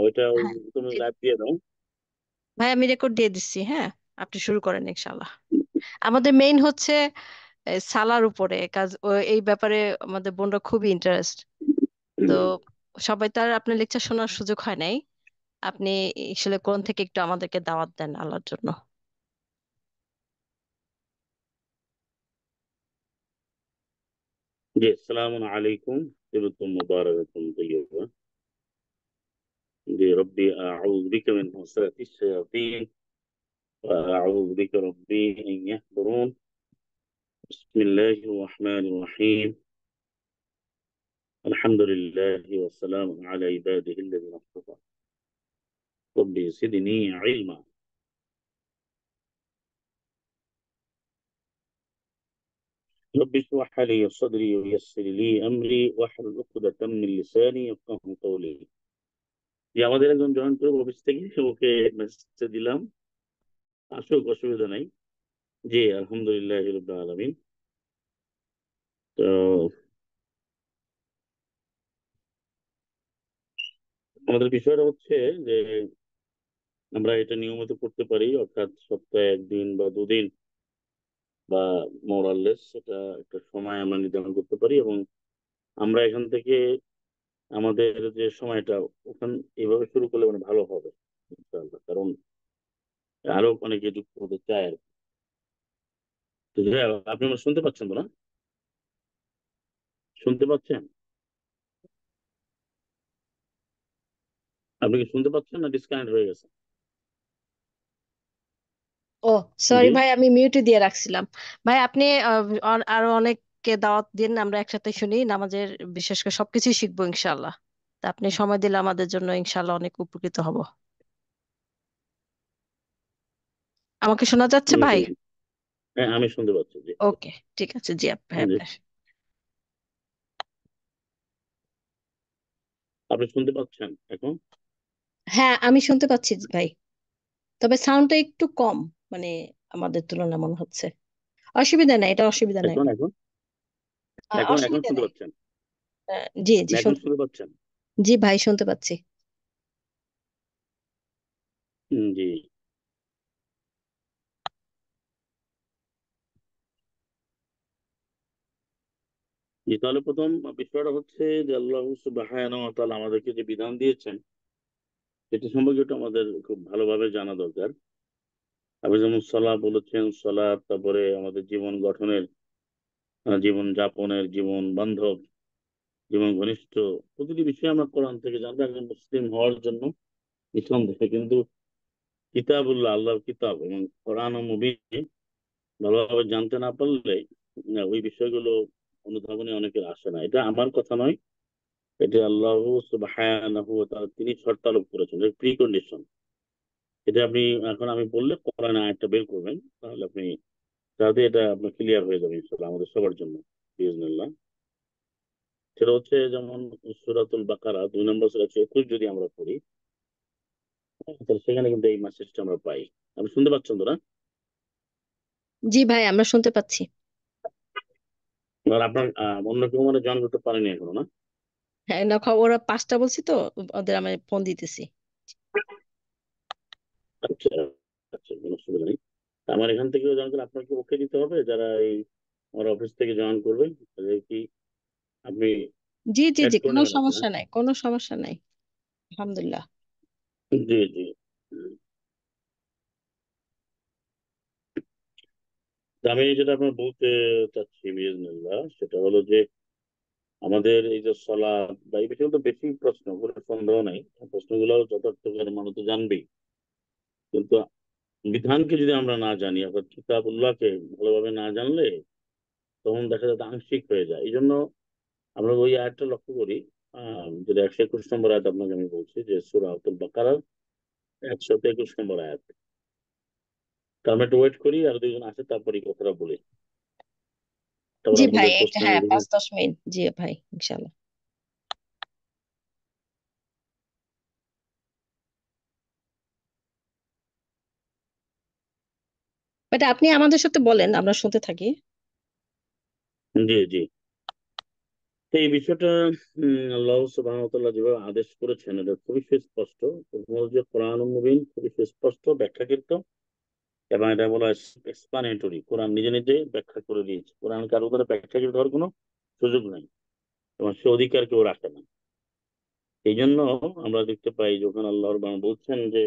ওইটা হ্যাঁ, তুমি দি- লাইভ দিয়ে দাও। ভাই আমি রেকর্ড দিয়ে দিচ্ছি। হ্যাঁ, আপনি শুরু করেন ইনশাল্লাহ। আমাদের মেইন হচ্ছে সালার উপরে কাজ, এই ব্যাপারে আমাদের বোনরা খুবই ইন্টারেস্ট। তো সবাই তার আপনার লেকচার শোনার সুযোগ হয় নাই। আপনি আসলে কোন থেকে একটু আমাদেরকে দাওয়াত দেন আল্লাহর জন্য। জি, আসসালামু আলাইকুম। তিবতুম মুবারাকাতুম তাইয়্যিবা। জি, রব্বি আউযু বিকা মিন হাসাতিশ শায়াতিন ওয়া আউযু বিকা রব্বি আন ইয়াহদুরুন। বিসমিল্লাহির রহমানির রহিম। আলহামদুলিল্লাহি ওয়া সালামুন আলা ইবাদিহিল্লাযিনা ইসতাফা। রব্বি জিদনি ইলমা। رب اشرح لي صدري ويسر لي امري واحلل عقدة من لساني يفقهوا قولي। যে আমাদের একজন জয়েন করবো অফিস থেকে, ওকে মেসেজ দিলাম, আসুক, অসুবিধা নাই। জি, আলহামদুলিল্লাহ রাব্বিল আলামিন। তো আমাদের বিষয়টা হচ্ছে যে আমরা এটা নিয়মিত করতে পারি, অর্থাৎ সপ্তাহে একদিন বা দুদিন বা মোরাললেস সেটা একটা সময় আমরা নির্ধারণ করতে পারি, এবং আমরা এখান থেকে আমাদের যে সময়টা ওখান এভাবে শুরু করলে মানে ভালো হবে ইনশাআল্লাহ। কারণ আরো অনেকে যুক্ত হতে চায় আর কি। তো যাই হোক, আপনি আমার শুনতে পাচ্ছেন তো না? শুনতে পাচ্ছেন? আপনি কি শুনতে পাচ্ছেন না ডিসকানেক্ট হয়ে গেছে? ও, সরি জি। ভাই, আমি মিউটে দিয়ে রাখছিলাম। ভাই আপনি আরো অনেককে দাওয়াত দিন, আমরা একসাথে শুনি নামাজের, বিশেষ করে সবকিছুই শিখবো ইনশাল্লাহ। তা আপনি সময় দিলে আমাদের জন্য ইনশাল্লাহ অনেক উপকৃত হব। আমাকে শোনা যাচ্ছে ভাই? জি। হ্যাঁ, আমি শুনতে পাচ্ছি। জি জি। ওকে, ঠিক আছে। জি ভাই জি। আপনার। আপনি শুনতে পাচ্ছেন এখন? হ্যাঁ, আমি শুনতে পাচ্ছি ভাই, তবে সাউন্ডটা একটু কম, মানে আমাদের তুলনায় মনে হচ্ছে। অসুবিধা নাই, এটা অসুবিধা নাই। এখন এখন এখন এখন অসুবিধা শুনতে নাই। পাচ্ছেন? জি জি না, এখন শুনতে, শুনতে পাচ্ছেন? জি ভাই শুনতে পাচ্ছি। জি। জি, তাহলে প্রথম বিষয়টা হচ্ছে যে আল্লাহ সুবহানাহু ওয়া তাআলা আমাদেরকে যে বিধান দিয়েছেন সেটা সম্পর্কে একটু আমাদের খুব ভালোভাবে জানা দরকার। আপনি যেমন সালাহ বলেছেন, সালাত, তারপরে আমাদের জীবন গঠনের, জীবন যাপনের, জীবন বান্ধব, জীবন ঘনিষ্ঠ, প্রতিটি বিষয়ে আমরা কোরআন থেকে জানবো একজন মুসলিম হওয়ার জন্য। নিঃসন্দেহে কিন্তু কিতাবুল্লাহ, আল্লাহর কিতাব এবং কোরআন ও মুবিন ভালোভাবে জানতে না পারলে ওই বিষয়গুলো অনুধাবনে অনেকের আসে না। এটা আমার কথা নয়, এটা আল্লাহ সুবহানাহু ওয়া তাআলা তিনি শর্তারোপ করেছেন, এর প্রি কন্ডিশন। এটা আপনি এখন আমি বললে কোরআন আয়াতটা বের করবেন, তাহলে আপনি তাহলে এটা আপনার ক্লিয়ার হয়ে যাবে ইনশাআল্লাহ আমাদের সবার জন্য বিইজনিল্লাহ। সেটা হচ্ছে যেমন সূরাতুল বাকারা 2 নম্বর সূরা 21 যদি আমরা পড়ি, তাহলে সেখানে কিন্তু এই মেসেজটা আমরা পাই। আপনি শুনতে পাচ্ছেন তো না? জি ভাই, আমরা শুনতে পাচ্ছি। আর আপনার অন্য কেউ মানে জয়েন করতে পারেনি এখনো না? হ্যাঁ না, ওরা পাঁচটা বলছি তো, ওদের আমি ফোন দিতেছি। আচ্ছা। আচ্ছা, কোনো অসুবিধা নেই। আমার এখান থেকেও জয়েন করলে আপনাকে ওকে দিতে হবে, যারা এই আমার অফিস থেকে জয়েন করবে তাদের কি আপনি জি জি অ্যাড জি, করে কোনো নেবেন আর কি, না? সমস্যা নাই, কোনো সমস্যা নাই। আলহামদুলিল্লাহ। জি জি। তা আমি যেটা আপনার বলতে চাচ্ছি বিজনেল্লাহ, সেটা হলো যে আমাদের এই যে সলাৎ বা এই বিষয়ে তো বেশি প্রশ্ন, কোনো সন্দেহ নাই, প্রশ্নগুলো যথার্থ করে মানুষ তো জানবেই। কিন্তু বিধানকে যদি আমরা না জানি, অর্থাৎ কিতাবুল্লাহকে ভালোভাবে না জানলে তখন দেখা যাচ্ছে আংশিক হয়ে যায়। এই জন্য আমরা ওই আয়াতটা লক্ষ্য করি, যেটা 121 নম্বর আয়াত আপনাকে আমি বলছি, যে সূরাতুল বাকারার 121 নম্বর আয়াত। তা আমরা একটু ওয়েট করি, আর দুইজন আসে তারপরে এই কথাটা বলি, তারপর জি ভাই, আপনাদের একটা প্রশ্নের হ্যাঁ এদিকে। 5-10 মিনিট, জি ভাই ইনশাল্লাহ। বাট আপনি আমাদের সাথে বলেন, আমরা শুনতে থাকি। জি জি। তো এই বিষয়টা আল্লাহ সুবহানাহু ওয়া তাআলা যেভাবে আদেশ করেছেন এটা খুবই সুস্পষ্ট। প্রথম হলো যে কোরআন মুবিন খুবই সুস্পষ্ট ব্যাখ্যাকৃত, এবং এটা বলা এক্সপ্লানেটরি, কোরআন নিজে নিজে ব্যাখ্যা করে দিয়েছে। কোরআন কারো দ্বারা ব্যাখ্যাকৃত হওয়ার কোনো সুযোগ নাই, এবং সে অধিকার কেউ রাখে না। এই জন্য আমরা দেখতে পাই যখন আল্লাহর বাণী বলছেন যে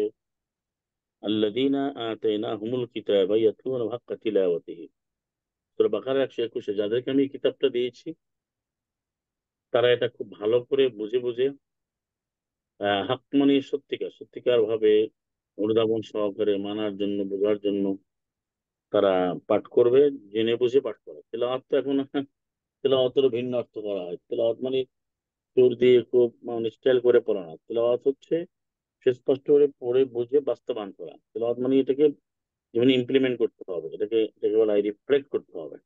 আল্লাযীনা আতাইনাহুমুল কিতাবা ইয়াতলুনাহু হাক্কা তিলাওয়াতিহি, সূরা বাকারা 121, যাদেরকে আমি এই কিতাবটা দিয়েছি তারা এটা খুব ভালো করে বুঝে বুঝে, হাক মানে সত্যিকার সত্যিকার ভাবে অনুধাবন সহকারে মানার জন্য, বোঝার জন্য তারা পাঠ করবে। জেনে বুঝে পাঠ করে। তেলাওয়াত তো এখন তেলাওয়াতের ভিন্ন অর্থ করা হয়। তেলাওয়াত মানে সুর দিয়ে খুব মানে স্টাইল করে পড়া না। তেলাওয়াত হচ্ছে সুস্পষ্ট করে পড়ে বুঝে বাস্তবায়ন করা। তেলাওয়াত মানে এটাকে যেমন ইমপ্লিমেন্ট করতে হবে, এটাকে বলা হয় রিফ্লেক্ট করতে হবে।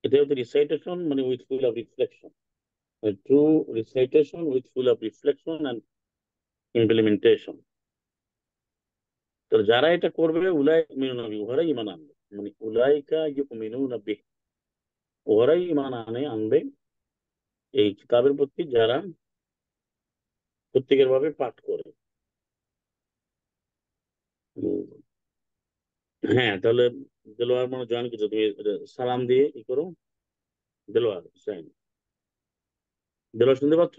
এটা হচ্ছে রিসাইটেশন মানে with full of reflection, true recitation with full of reflection and implementation. তো যারা এটা করবে উলাই মিনুনা বিহি, ওরাই ঈমান আনবে। মানে উলাইকা ইউমিনুনা বিহি, ওরাই ঈমান আনবে এই কিতাবের প্রতি, যারা প্রত্যেকের ভাবে পাঠ করে। উম, হ্যাঁ, তাহলে দেলোয়ার মানে জয়েন কিছু, তুমি সালাম দিয়ে ই করো। দেলোয়ার হুসাইন, দেলোয়ার শুনতে পাচ্ছ?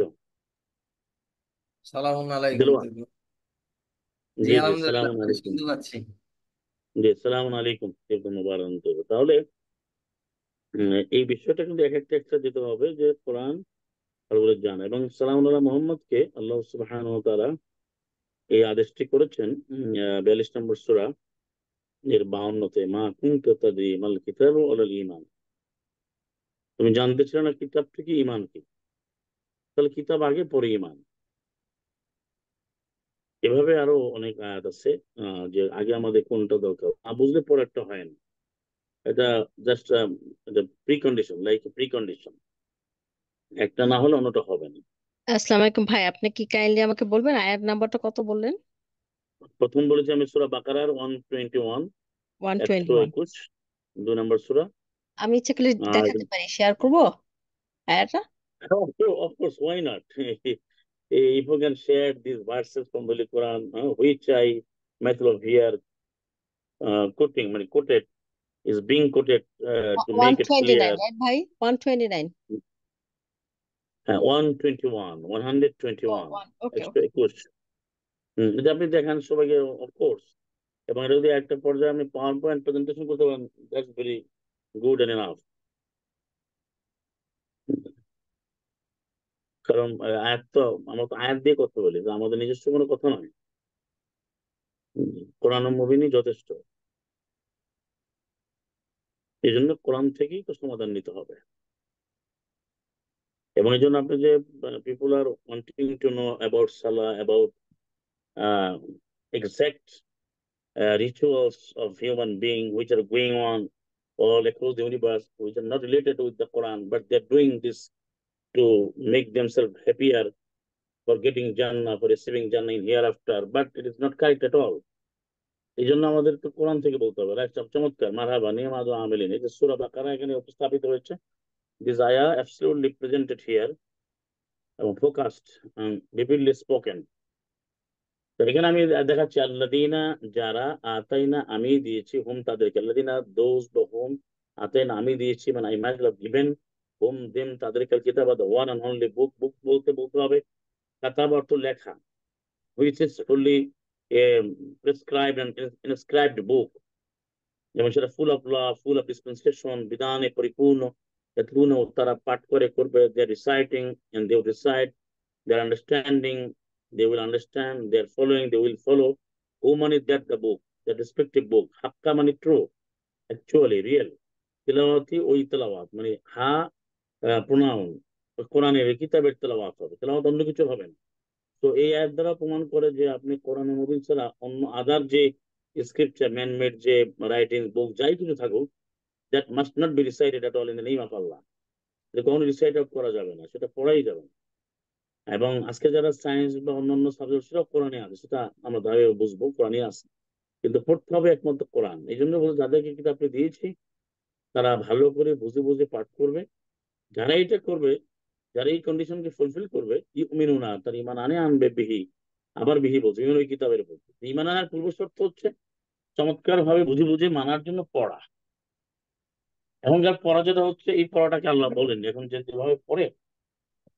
সালামুন আলাইকুম দেলোয়ার, দিদি। জি জি জি, সালাম আলহামদুলিল্লাহ ভাই, আলাইকুম। শুনতে পাচ্ছি। জি, সালাম আলাইকুম, একদম মুবারক দেবো। তাহলে এই বিষয়টা কিন্তু এক একটা একটা যেতে হবে যে কোরআন ভালো করে জানা, এবং সালাম আল্লাহ মোহাম্মদকে আল্লাহ সুবহানাহু ওয়া তাআলা এই আদেশটি করেছেন 42 নম্বর সূরা এর 52-তে, মা কুনতা তাদরি মাল কিতাবু ওয়ালাল ঈমান। তুমি জানতে ছিলে না কিতাবটা কি, ঈমান কি। তাহলে কিতাব আগে, পরে ঈমান। এভাবে আরো অনেক আয়াত আছে, যে আগে আমাদের কোনটা দরকার না বুঝলে পরে একটা হয় না। এটা just pre condition, like pre condition, একটা না হলে অন্যটা হবে না। আসসালামু আলাইকুম ভাই, আপনি কি কাইন্ডলি আমাকে বলবেন আয়াত নাম্বারটা কত বললেন? প্রথম বলেছি আমি সূরা বাকারার 121, 121। 121, 2 নম্বর সূরা। আমি ইচ্ছা করলে আর দেখাতে পারি, শেয়ার করব আয়াতটা। of course, why not? If you can share these verses from the Quran, which I might of here quoting, মানে quoted, is being quoted to one make it twenty nine clear. Right ভাই? 129। 121, 121, ওকে ওকে। 121। যদি আপনি দেখেন সবাইকে, of course, এবং এটা যদি একটা পর্যায়ে আপনি পাওয়ার পয়েন্ট প্রেজেন্টেশন করতে পারেন, that's very good and enough. কারণ আয়াত তো, আমরা তো আয়াত দিয়ে কথা বলি, তো আমাদের নিজস্ব কোনো কথা নয়। কোরআন ও মুবিনই যথেষ্ট। এই জন্য কোরআন থেকেই তো সমাধান নিতে হবে। এবং এই জন্য আপনি যে people are wanting to know about সালাহ, about exact rituals of human being which are going on all across the universe, which are not related with the Quran, but they're doing this to make themselves happier, for getting Jannah, for receiving Jannah in hereafter, but it is not correct at all. এই জন্য আমাদের তো কোরআন থেকে বলতে হবে। Right, চমৎকার, মারহাবা, নিয়ামাদু আমিলিন। এই যে সূরা বাকারা এখানে উপস্থাপিত হয়েছে, দিস আয়া অ্যাবসলিউটলি প্রেজেন্টেড হিয়ার এবং ফোকাসড, vividly স্পোকেন। তো এখানে আমি দেখাচ্ছি আল্লাযীনা, যারা, আতাইনা আমি দিয়েছি, হুম তাদেরকে, আল্লাযীনা দোজ বা হুম, আতাইনা আমি দিয়েছি, মানে I might have given hmm them তাদেরকে কিতাব, the one and only book. Book বলতে বলতে হবে কাতাব অর্থ লেখা, which is fully prescribed and inscribed book, যেমন সেটা full of law, full of dispensation, বিধানে পরিপূর্ণ। ইয়াতলুনা, তারা পাঠ করে করবে, they are reciting and they will recite, they are understanding, they will understand, they are following, they will follow. Who money that the book, that respective book. Hakka money true, actually real. তিলাওয়াতি ওই তেলাওয়াত মানে হা pronoun, কোরআনের কিতাবের তেলাওয়াত হবে, তেলাওয়াত অন্য কিছু হবে না। তো এই আয়াত দ্বারা প্রমাণ করে যে আপনি কোরআন মুবিন ছাড়া অন্য আদার যে স্ক্রিপচার, ম্যান মেড যে রাইটিং বুক, যাই কিছু থাকুক, that must not be recited at all in the name of Allah. এটা কখনো রিসাইট আউট করা যাবে না, সেটা পড়াই যাবে না। এবং আজকে যারা সায়েন্স বা অন্যান্য সাবজেক্ট, সেটাও কোরআনে আছে, সেটা আমরা ধারে বুঝবো, কোরআনে আছে, কিন্তু পড়তে হবে একমাত্র কোরআন। এই জন্য বলতে যাদেরকে কিতাবটি দিয়েছি তারা ভালো করে বুঝে বুঝে পাঠ করবে, যারা এটা করবে, যারা এই কন্ডিশনকে ফুলফিল করবে, ইউমিনুনা, তার ইমান আনে, আনবে বিহি। আবার বিহি বলছে, ইমান ওই কিতাবের বলছে। ইমান আনার পূর্ব শর্ত হচ্ছে চমৎকার ভাবে বুঝে বুঝে মানার জন্য পড়া। এখন যার পড়া যেটা হচ্ছে, এই পড়াটাকে আল্লাহ বলেন এখন যে যেভাবে পড়ে,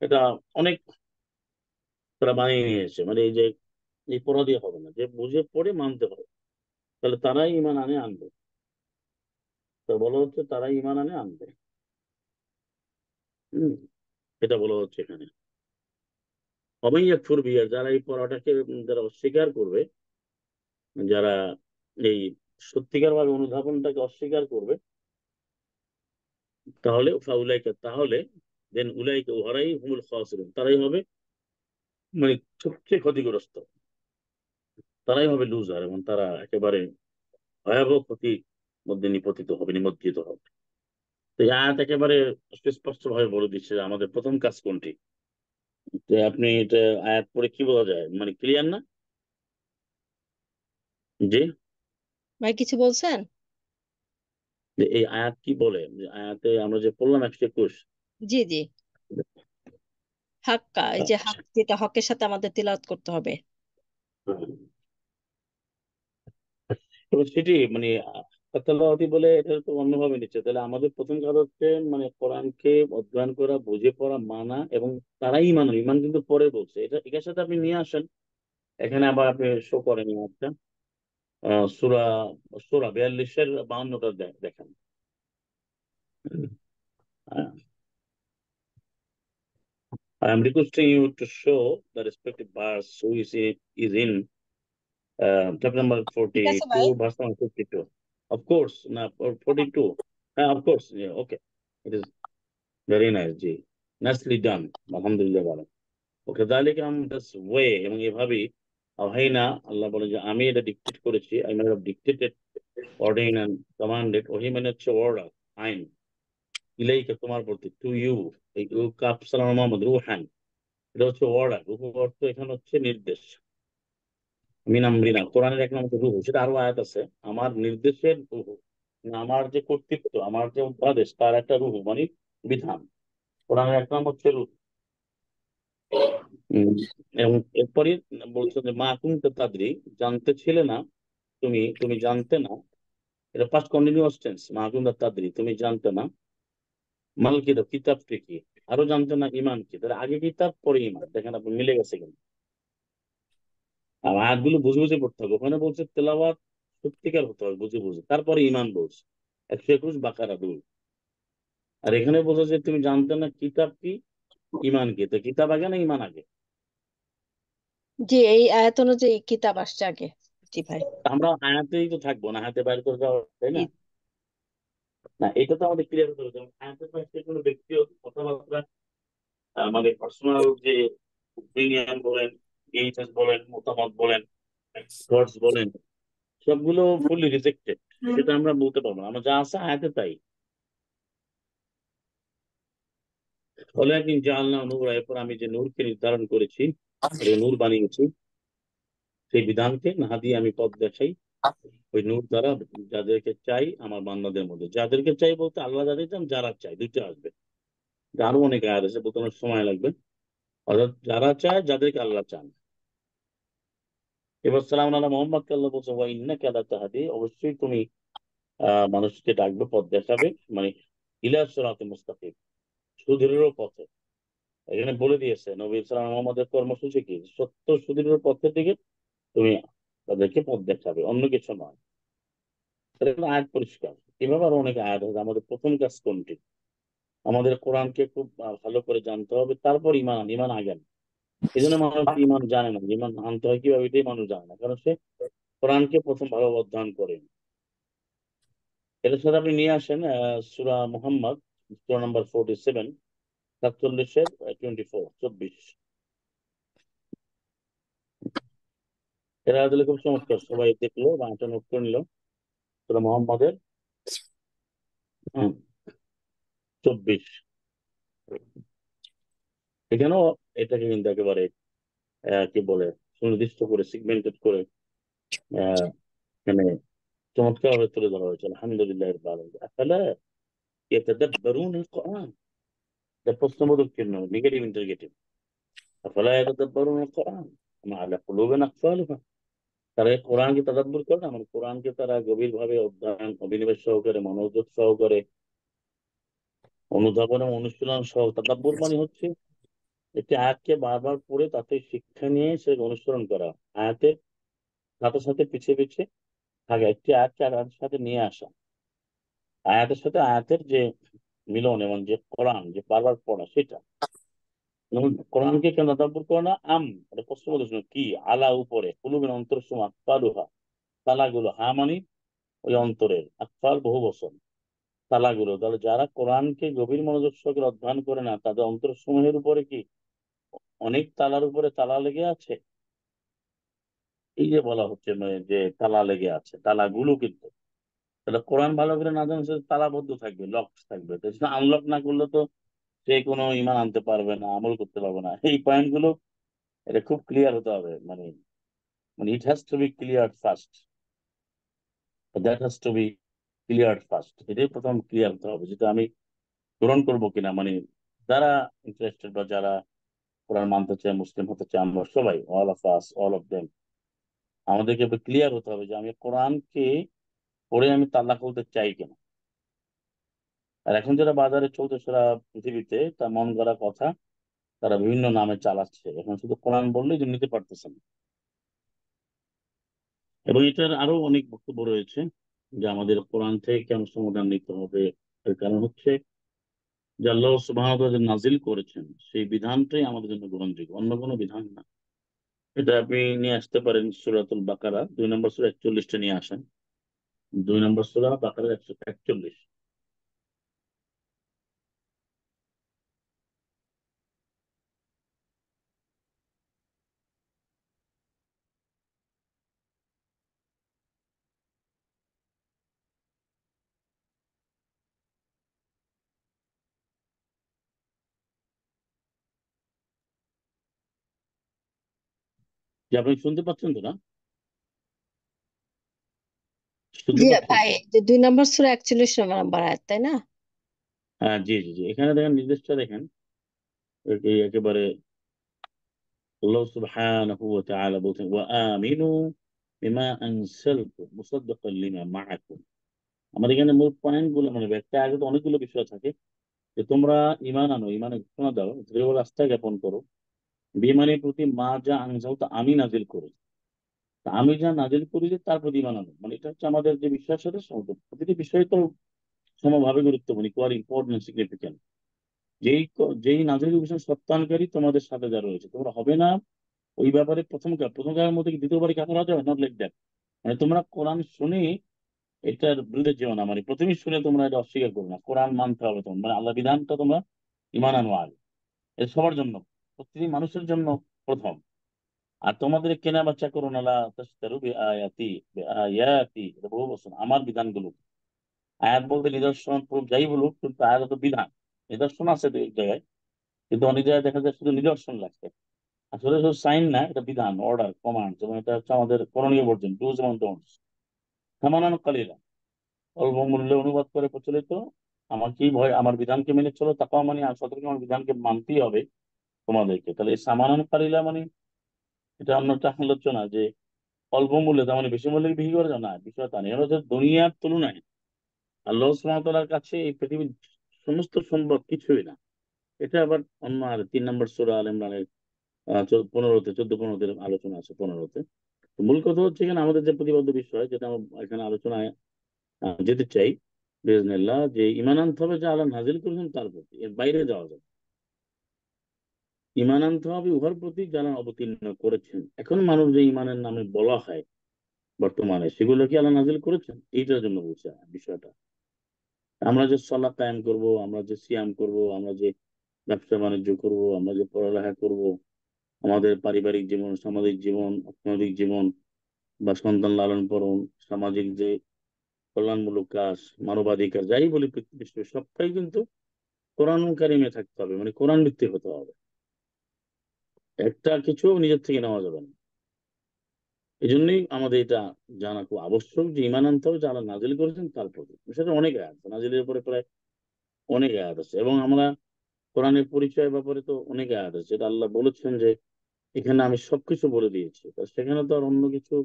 এটা অনেক তারা বানিয়ে নিয়েছে। মানে এই যে এই পড়া দিয়ে হবে না, যে বুঝে পড়ে মানতে হবে, তাহলে তারাই ইমান আনে, আনবে। তো বলা হচ্ছে তারাই ইমান আনে, আনবে। হম, এটা বলা হচ্ছে এখানে। অবাইয়া ফুরবি, আর যারা এই পড়াটাকে যারা অস্বীকার করবে, যারা এই সত্যিকার ভাবে অনুধাবনটাকে অস্বীকার করবে, তাহলে ফাউলাইকা, তাহলে দেন উলাইকা, উহারাই হুমুল খাসিরুন, তারাই হবে মানে সবচেয়ে ক্ষতিগ্রস্ত, তারাই হবে লুজার, এবং তারা একেবারে ভয়াবহ ক্ষতির মধ্যে নিপতিত হবে, নিমজ্জিত হবে। তো এই আয়াত একেবারে সুস্পষ্ট ভাবে বলে দিচ্ছে যে আমাদের প্রথম কাজ কোনটি। তো আপনি এটা আয়াত পড়ে কি বোঝা যায়, মানে ক্লিয়ার না? যে ভাই কিছু বলছেন? যে এই আয়াত কি বলে, যে আয়াতে আমরা যে পড়লাম 121। জি জি, হাক্কা, এই যে আচ্ছা। হাক, যেটা হকের সাথে আমাদের তিলাওয়াত করতে হবে। হুম। এবার সেটি মানে তেলাওয়াতি বলে, এটা তো অন্যভাবে নিচ্ছে। তাহলে আমাদের প্রথম কাজ হচ্ছে মানে কোরআনকে অধ্যয়ন করা, বুঝে পড়া, মানা, এবং তারাই ইমান। ইমান কিন্তু পরে বলছে, এটা এটার সাথে আপনি নিয়ে আসেন। এখানে আবার আপনি শো করেন একটা সূরা, সূরা 42-এর 52টা দেখেন। I am requesting you to show the respective verse who is in chapter number ঠিক আছে ভাই। 42, verse number 52. Of course, now 42. Of course, yeah, okay. It is very nice, G. Nicely done. আলহামদুলিল্লাহ ভালো। ওকে, তাহলে কি আমি this way এবং এভাবেই আওহাইনা, আল্লাহ বলে যে আমি এটা ডিকটেট করেছি, I might have dictated, ordained and commanded। ওহি মানে হচ্ছে অর্ডার, আইন। ইলাইকা, তোমার প্রতি, টু ইউ, এই কাপ সালাম মোহাম্মদ, রুহান, এটা হচ্ছে অর্ডার। রুহু অর্থ এখানে হচ্ছে নির্দেশ। মিনামরিনা, কোরআনের এক নম্বর রুহু, সেটা আরো আয়াত আছে। আমার নির্দেশের রুহু, মানে আমার যে কর্তৃত্ব, আমার যে অধ্যাদেশ, তার একটা রুহু মানে বিধান। কোরআনের এক নাম হচ্ছে রুহু। উম, এবং এরপরে বলছে যে মা কুনতা তাদরি, জানতে ছিলে না তুমি, তুমি জানতে না। এটা ফার্স্ট কন্টিনিউয়াস টেন্স, মা কুনতা তাদরি, তুমি জানতে না। মাল কিতাব, কিতাবটি কি। আরো জানতে না ইমান কি। তাহলে আগে কিতাব পরে ইমান, দেখেন আপনি মিলে গেছে কিন্তু। আর আয়াতগুলো বুঝে বুঝে পড়তে হবে। ওখানে বলছে তেলাওয়াত সত্যিকার হতে হবে, বুঝে বুঝে, তারপরে ইমান বলছে। 121 বাকারা 2। আর এখানে বলছে যে তুমি জানতে না কিতাব কি, ইমান কি। তো কিতাব আগে না ইমান আগে? জি, এই আয়াত অনুযায়ী কিতাব আসছে আগে। জি ভাই। আমরা আয়াতেই তো থাকবো না, হাতে বাইর করে দেওয়া, তাই জি। না? না, এটা তো আমাদের ক্লিয়ার হতে হবে। যেমন আয়াতের বাইরে কোনো ব্যক্তিগত কথাবার্তা, মানে পার্সোনাল যে ওপিনিয়ন বলেন, এইচএস বলেন, মতামত বলেন, থটস বলেন, সবগুলো ফুললি রিজেক্টেড। সেটা আমরা বলতে পারবো না, আমরা যা আছে আয়াতে তাই। ফলে একদিন জানলা নূর, এরপর আমি যে নূরকে নির্ধারণ করেছি, এটাকে নূর বানিয়েছি, সেই বিধানকে না দিয়ে আমি পথ দেখাই ওই নূর দ্বারা, যাদেরকে চাই আমার বান্দাদের মধ্যে। যাদেরকে চাই বলতে আল্লাহ যাদের চান, যারা চাই, দুইটা আসবে। আরো অনেক আয়াত আছে, বোঝানোর সময় লাগবে। অর্থাৎ যারা চায়, যাদেরকে আল্লাহ চান। এবার সালাম আল্লাহ মোহাম্মদকে আল্লাহ বলছে ওয়া ইন্নাকা লাতাহদি, অবশ্যই তুমি মানুষকে ডাকবে, পথ দেখাবে, মানে ইলা সিরাতিল মুস্তাকিম, সুদৃঢ় পথে। এখানে বলে দিয়েছে নবী সালাম মোহাম্মদের কর্মসূচি কি, সত্য সুদৃঢ় পথের দিকে তুমি তাদেরকে পথ দেখাবে, অন্য কিছু নয়। এটা কিন্তু আয়াত পরিষ্কার। এভাবে আরো অনেক আয়াত আছে। আমাদের প্রথম কাজ কোনটি? আমাদের কোরআনকে খুব ভালো করে জানতে হবে, তারপর ইমান। ইমান আগে না। এই জন্য মানুষ ইমান জানে না, যে ইমান আনতে হয় কিভাবে, এটাই মানুষ জানে না, কারণ সে কোরআনকে প্রথম ভালোভাবে অধ্যয়ন করে। এটার সাথে আপনি নিয়ে আসেন সূরা মুহাম্মদ, সূরা নাম্বার 47, 47-এর 24, 24। এরা আসলে খুব চমৎকার, সবাই দেখলো বা এটা নোট করে নিল। সূরা মুহাম্মদের 24। এখানেও এটাকে কিন্তু একেবারে কি বলে, সুনির্দিষ্ট করে, সিগমেন্টেড করে আহ এখানে চমৎকার ভাবে তুলে ধরা হয়েছে। আলহামদুলিল্লাহ রাব্বিল আলামিন। আফালা ইয়াতাদাব্বারুনা আল কোরআন, এটা প্রশ্নবোধক চিহ্ন, নেগেটিভ ইন্টারগেটিভ। আফালা ইয়াতাদাব্বারুনা আল-কুরআন আম আলা কুলুবিন আকফালুহা। তারা এই কোরআনকে তাদাব্বুর করে না, মানে কোরআনকে তারা গভীরভাবে অধ্যয়ন, অভিনিবেশ সহকারে, মনোযোগ সহকারে, অনুধাবন এবং অনুশীলন সহ। তাদাব্বুর মানে হচ্ছে একটি আয়াতকে বারবার পড়ে তাতে শিক্ষা নিয়ে সে অনুসরণ করা, আয়াতের সাথে সাথে পিছিয়ে পিছিয়ে থাকা, একটি আয়াতকে আর আয়াতের সাথে নিয়ে আসা, আয়াতের সাথে আয়াতের যে মিলন এবং যে কোরআন যে বারবার পড়া সেটা। যেমন কোরআনকে কেন তাদাব্বুর করে না? এটা প্রশ্নবোধক চিহ্ন, কি আলা উপরে, কুলুবের অন্তর সমা আকফালুহা, তালাগুলো, হা মানে ওই অন্তরের, আকফাল বহু বছর, তালাগুলো। তাহলে যারা কোরআনকে গভীর মনোযোগ সহকারে অধ্যয়ন করে না, তাদের অন্তর সমূহের উপরে কি অনেক তালার উপরে তালা লেগে আছে? এই যে বলা হচ্ছে মানে যে তালা লেগে আছে, তালাগুলো কিন্তু, তাহলে কোরআন ভালো করে না জানলে সে তালাবদ্ধ থাকবে, লক থাকবে। তো আনলক না করলে তো সে কোনো ইমান আনতে পারবে না, আমল করতে পারবে না। এই পয়েন্ট গুলো এটা খুব ক্লিয়ার হতে হবে, মানে মানে it has to be clear first, that has to be clear first. এটাই প্রথম ক্লিয়ার হতে হবে, যেটা আমি পূরণ করবো কিনা, মানে যারা ইন্টারেস্টেড বা যারা কোরআন মানতে চায়, মুসলিম হতে চায়, আমরা সবাই, all of us, all of them, আমাদেরকে ক্লিয়ার হতে হবে যে আমি কোরআনকে পড়ে আমি তাল্লা খুলতে চাই কিনা। আর এখন যেটা বাজারে চলছে সারা পৃথিবীতে, তা মন গড়া কথা তারা বিভিন্ন নামে চালাচ্ছে। এখন শুধু কোরআন বললেই যে নিতে পারতেছে না। এবং এটার আরো অনেক বক্তব্য রয়েছে যে আমাদের কোরআন থেকে কেন সমাধান নিতে হবে। এর কারণ হচ্ছে যে আল্লাহ সুবহানাহু ওয়া তাআলা যে নাজিল করেছেন সেই বিধানটাই আমাদের জন্য গ্রহণযোগ্য, অন্য কোনো বিধান না। এটা আপনি নিয়ে আসতে পারেন সূরাতুল বাকারা 2 নম্বর সূরা 41টা নিয়ে আসেন। 2 নম্বর সূরা বাকারা 141। যে আপনি শুনতে পাচ্ছেন তো না? শুনতে জি পাচ্ছেন? ভাই, যে 2 নম্বর সূরা 41 নম্বর আয়াত, তাই না? হ্যাঁ, জি জি জি, এখানে দেখেন নির্দেশটা দেখেন, একেবারে আল্লাহ সুবহানাহু ওয়া তাআলা বলছেন ওয়া আমিনু বিমা আনসালতু মুসাদ্দিকাল লিমা মাআকুম। আমাদের এখানে মূল পয়েন্ট গুলো, মানে একটা আগে তো অনেকগুলো বিষয় থাকে, যে তোমরা ইমান আনো, ইমানের ঘোষণা দাও, দৃঢ় রাস্তা জ্ঞাপন করো, বিমানের প্রতি মা যা আনজালতু আমি নাজিল করি, তা আমি যা নাজিল করি যে তার প্রতি ইমান আনো। মানে এটা হচ্ছে আমাদের যে বিশ্বাসের সাথে সম্পর্ক। প্রতিটি বিষয় তো সমভাবে গুরুত্বপূর্ণ, ইকুয়াল ইম্পর্টেন্ট, সিগনিফিকেন্ট। যেই নাজিল বিষয় সত্যায়নকারী তোমাদের সাথে যা রয়েছে, তোমরা হবে না ওই ব্যাপারে প্রথম কারের মধ্যে কি দ্বিতীয়বারই কাছে হওয়া যাবে? Not like that. মানে তোমরা কোরআন শুনে এটার বিরুদ্ধে যেও না, মানে প্রথমেই শুনে তোমরা এটা অস্বীকার করো না। কোরআন মানতে হবে তোমার, মানে আল্লাহ বিধানটা তোমরা ইমান আনো আগে। এটা সবার জন্য, প্রতিটি মানুষের জন্য প্রথম। আর তোমাদের কেনা বাচ্চা করো না, লা তাশতারু বিআয়াতি, বিআয়াতি, এটা বহু বছর, আমার বিধানগুলো। আয়াত বলতে নিদর্শন প্রুফ যাই বলুক, কিন্তু আয়াত তো বিধান। নিদর্শন আছে দু এক জায়গায়, কিন্তু অনেক জায়গায় দেখা যায় শুধু নিদর্শন লাগছে। আসলে শুধু সাইন না, এটা বিধান, অর্ডার, কমান্ড, এবং এটা হচ্ছে আমাদের করণীয় বর্জন, ডুজ এবং ডোন্টস। থামানান কালিলা, অল্প মূল্যে অনুবাদ করে প্রচলিত, আমার কি ভয়, আমার বিধানকে মেনে চলো, তাকাও মানে আর সতর্ক, আমার বিধানকে মানতেই হবে তোমাদেরকে। তাহলে এই সামানান কালিলা মানে এটা অন্য একটা আলোচনা, যে অল্প মূল্যে তার মানে বেশি মূল্যে বিক্রি করে যাও না, বিষয় তা নেই। এটা হচ্ছে দুনিয়ার তুলনায় আল্লাহ সুবহানাহু ওয়া তাআলার কাছে এই পৃথিবীর সমস্ত সম্পদ কিছুই না। এটা আবার অন্য আর 3 নম্বর সূরা আল ইমরানের 15তে, 14-15তে আলোচনা আছে, 15তে। তো মূল কথা হচ্ছে এখানে আমাদের যে প্রতিপাদ্য বিষয়, যেটা আমরা এখানে আলোচনায় যেতে চাই বিইজনিল্লাহ, যে ঈমান আনতে হবে যে আল্লাহ নাজিল করেছেন তার প্রতি, এর বাইরে যাওয়া যাবে। ঈমান আনতে হবে উহার প্রতি যারা অবতীর্ণ করেছেন। এখন মানুষ যে ঈমানের নামে বলা হয় বর্তমানে, সেগুলো কি আল্লাহ নাজিল করেছেন? এইটার জন্য বলছে বিষয়টা। আমরা যে সালাত কায়েম করব, আমরা যে সিয়াম করব, আমরা যে ব্যবসা বাণিজ্য করব, আমরা যে পড়ালেখা করব, আমাদের পারিবারিক জীবন, সামাজিক জীবন, অর্থনৈতিক জীবন, বা সন্তান লালন পালন, সামাজিক যে কল্যাণমূলক কাজ, মানবাধিকার, যাই বলি পৃথিবীর বিষয়, সবটাই কিন্তু কোরআন কারিমে থাকতে হবে, মানে কোরআন ভিত্তিক হতে হবে। একটা কিছু নিজের থেকে নেওয়া যাবে না। এই জন্যই আমাদের এটা জানা খুব আবশ্যক যে ইমান আনতে হবে যারা নাজিল করেছেন তার প্রতি। সেটা অনেক আয়াত, নাজিলের উপরে প্রায় অনেক আয়াত আছে। এবং আমরা কোরআনের পরিচয়ের ব্যাপারে তো অনেক আয়াত আছে, যেটা আল্লাহ বলেছেন যে এখানে আমি সবকিছু বলে দিয়েছি, তা সেখানে তো আর অন্য কিছু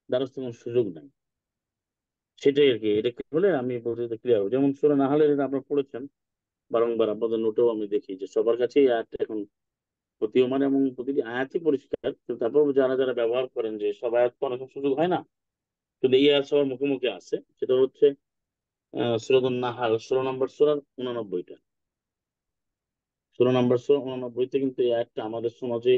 দ্বারস্থ কোনো সুযোগ নাই। সেটাই আর কি, এটা হলে আমি বলতে ক্লিয়ার হবে। যেমন সূরা নাহলের এটা আপনারা পড়েছেন বারংবার, আপনাদের নোটেও আমি দেখি যে সবার কাছেই এই আয়াতটা এখন প্রতীয়মান এবং প্রতিটি আয়াতই পরিষ্কার, কিন্তু তারপর যারা যারা ব্যবহার করেন যে সব আয়াত তো অনেক সুযোগ হয় না, কিন্তু এই আয়াত সবার মুখে মুখে আছে। সেটা হচ্ছে সূরাতুন নাহাল 16 নম্বর সূরার 89টা, 16 নম্বর সূরা 89তে কিন্তু এই আয়াতটা আমাদের সমাজে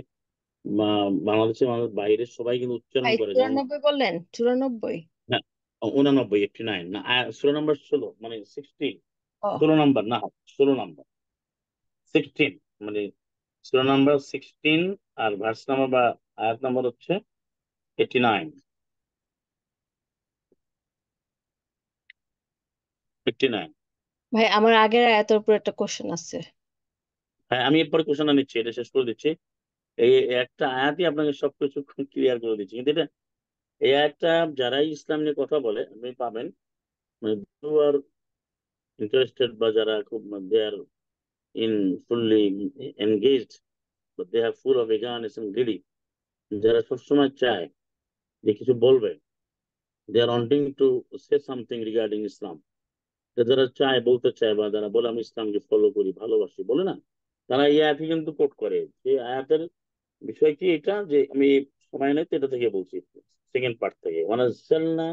বা বাংলাদেশের মানুষ বাইরে সবাই কিন্তু উচ্চারণ ভাই করে। যেমন 94 বললেন? 94? হ্যাঁ, 89, 89 না, সূরা নাম্বার 16 মানে 16, ও, 16 নম্বর না, 16 নম্বর, 16 মানে সূরা নাম্বার 16, আর ভার্স নাম্বার বা আয়াত নাম্বার হচ্ছে 89, 89। ভাই আমার আগের আয়াতের উপর একটা কোশ্চেন আছে। হ্যাঁ, আমি এরপরে কোশ্চেনটা নিচ্ছি, এটা শেষ করে দিচ্ছি। এই একটা আয়াতই আপনাকে সবকিছু ক্লিয়ার করে দিচ্ছি, কিন্তু এটা এই আয়াতটা যারাই ইসলাম নিয়ে কথা বলে আপনি পাবেন, মানে আর ইন্টারেস্টেড বা যারা খুব they are in fully engaged, they are full of eagerness and greedy, যারা সবসময় চায় যে কিছু বলবে, they are wanting to say something regarding Islam, যারা চায় বলতে চায় বা যারা বলে আমি ইসলামকে ফলো করি ভালোবাসি বলে না, তারা এই আয়াতই কিন্তু কোট করে। যে আয়াতের বিষয় কি এটা, যে আমি সময় নেই তো এটা থেকে বলছি, সেকেন্ড পার্ট থেকে, ওয়ানাজ্জালনা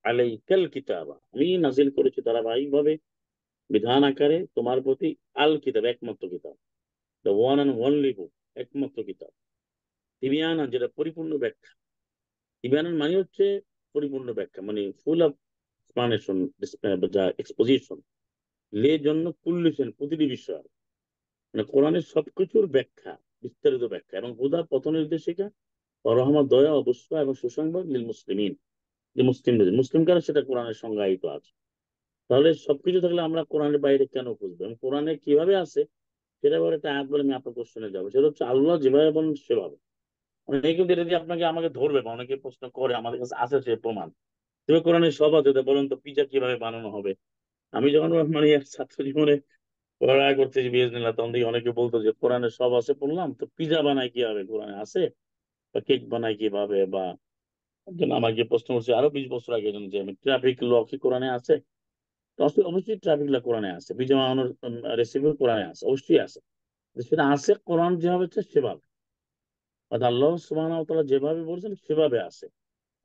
আলাইকাল কিতাবা, আমি নাজিল করেছি ধারাবাহিকভাবে বিধান আকারে তোমার প্রতি আল কিতাব, একমাত্র কিতাব, দ্য ওয়ান অ্যান্ড অনলি বুক, একমাত্র কিতাব, তিবিয়ানা, যেটা পরিপূর্ণ ব্যাখ্যা। তিবিয়ানার মানে হচ্ছে পরিপূর্ণ ব্যাখ্যা, মানে ফুল অফ এক্সপ্লানেশন, যা এক্সপোজিশন, লে জন্য কুল্লিশন, প্রতিটি বিষয়, মানে কোরআনের সবকিছুর ব্যাখ্যা, বিস্তারিত ব্যাখ্যা, এবং হুদা পথ নির্দেশিকা, রহমত, দয়া, অবস্থা এবং সুসংবাদ লিল মুসলিমিন, যে মুসলিমদের, মুসলিম কারা সেটা কোরআনের সংজ্ঞায়িত আছে। তাহলে সবকিছু থাকলে আমরা কোরআনের বাইরে কেন খুঁজবো, এবং কোরআনে কিভাবে আছে সেটা বলে একটা আয়াত বলে আমি আপনার কোশ্চেনে যাবো। সেটা হচ্ছে আল্লাহ যেভাবে বলেন সেভাবে। অনেকে কিন্তু এটা দিয়ে আপনাকে আমাকে ধরবে, বা অনেকে প্রশ্ন করে, আমাদের কাছে আছে সে প্রমাণ, তবে কোরআনের সব আছে, তো বলুন তো পিজা কিভাবে বানানো হবে। আমি যখন মানে ছাত্র জীবনে পড়ালেখা করতেছি বিএসনিল্লাহ, তখন থেকে অনেকে বলতো যে কোরআনে সব আছে, পড়লাম তো পিজা বানায় কিভাবে, কোরআনে আছে, বা কেক বানায় কিভাবে, বা একজন আমাকে প্রশ্ন করছে আরো 20 বছর আগে, যে আমি ট্রাফিক ল কি কোরআনে আছে, তো অবশ্যই ট্রাফিক ল কোরআনে আছে, পিজা বানানোর রেসিপি কোরআনে আছে, অবশ্যই আছে। তো সেটা আছে, কোরআন যেভাবে হচ্ছে সেভাবে, অর্থাৎ আল্লাহ সুবহানাহু ওয়া তাআলা যেভাবে বলছেন সেভাবে আছে।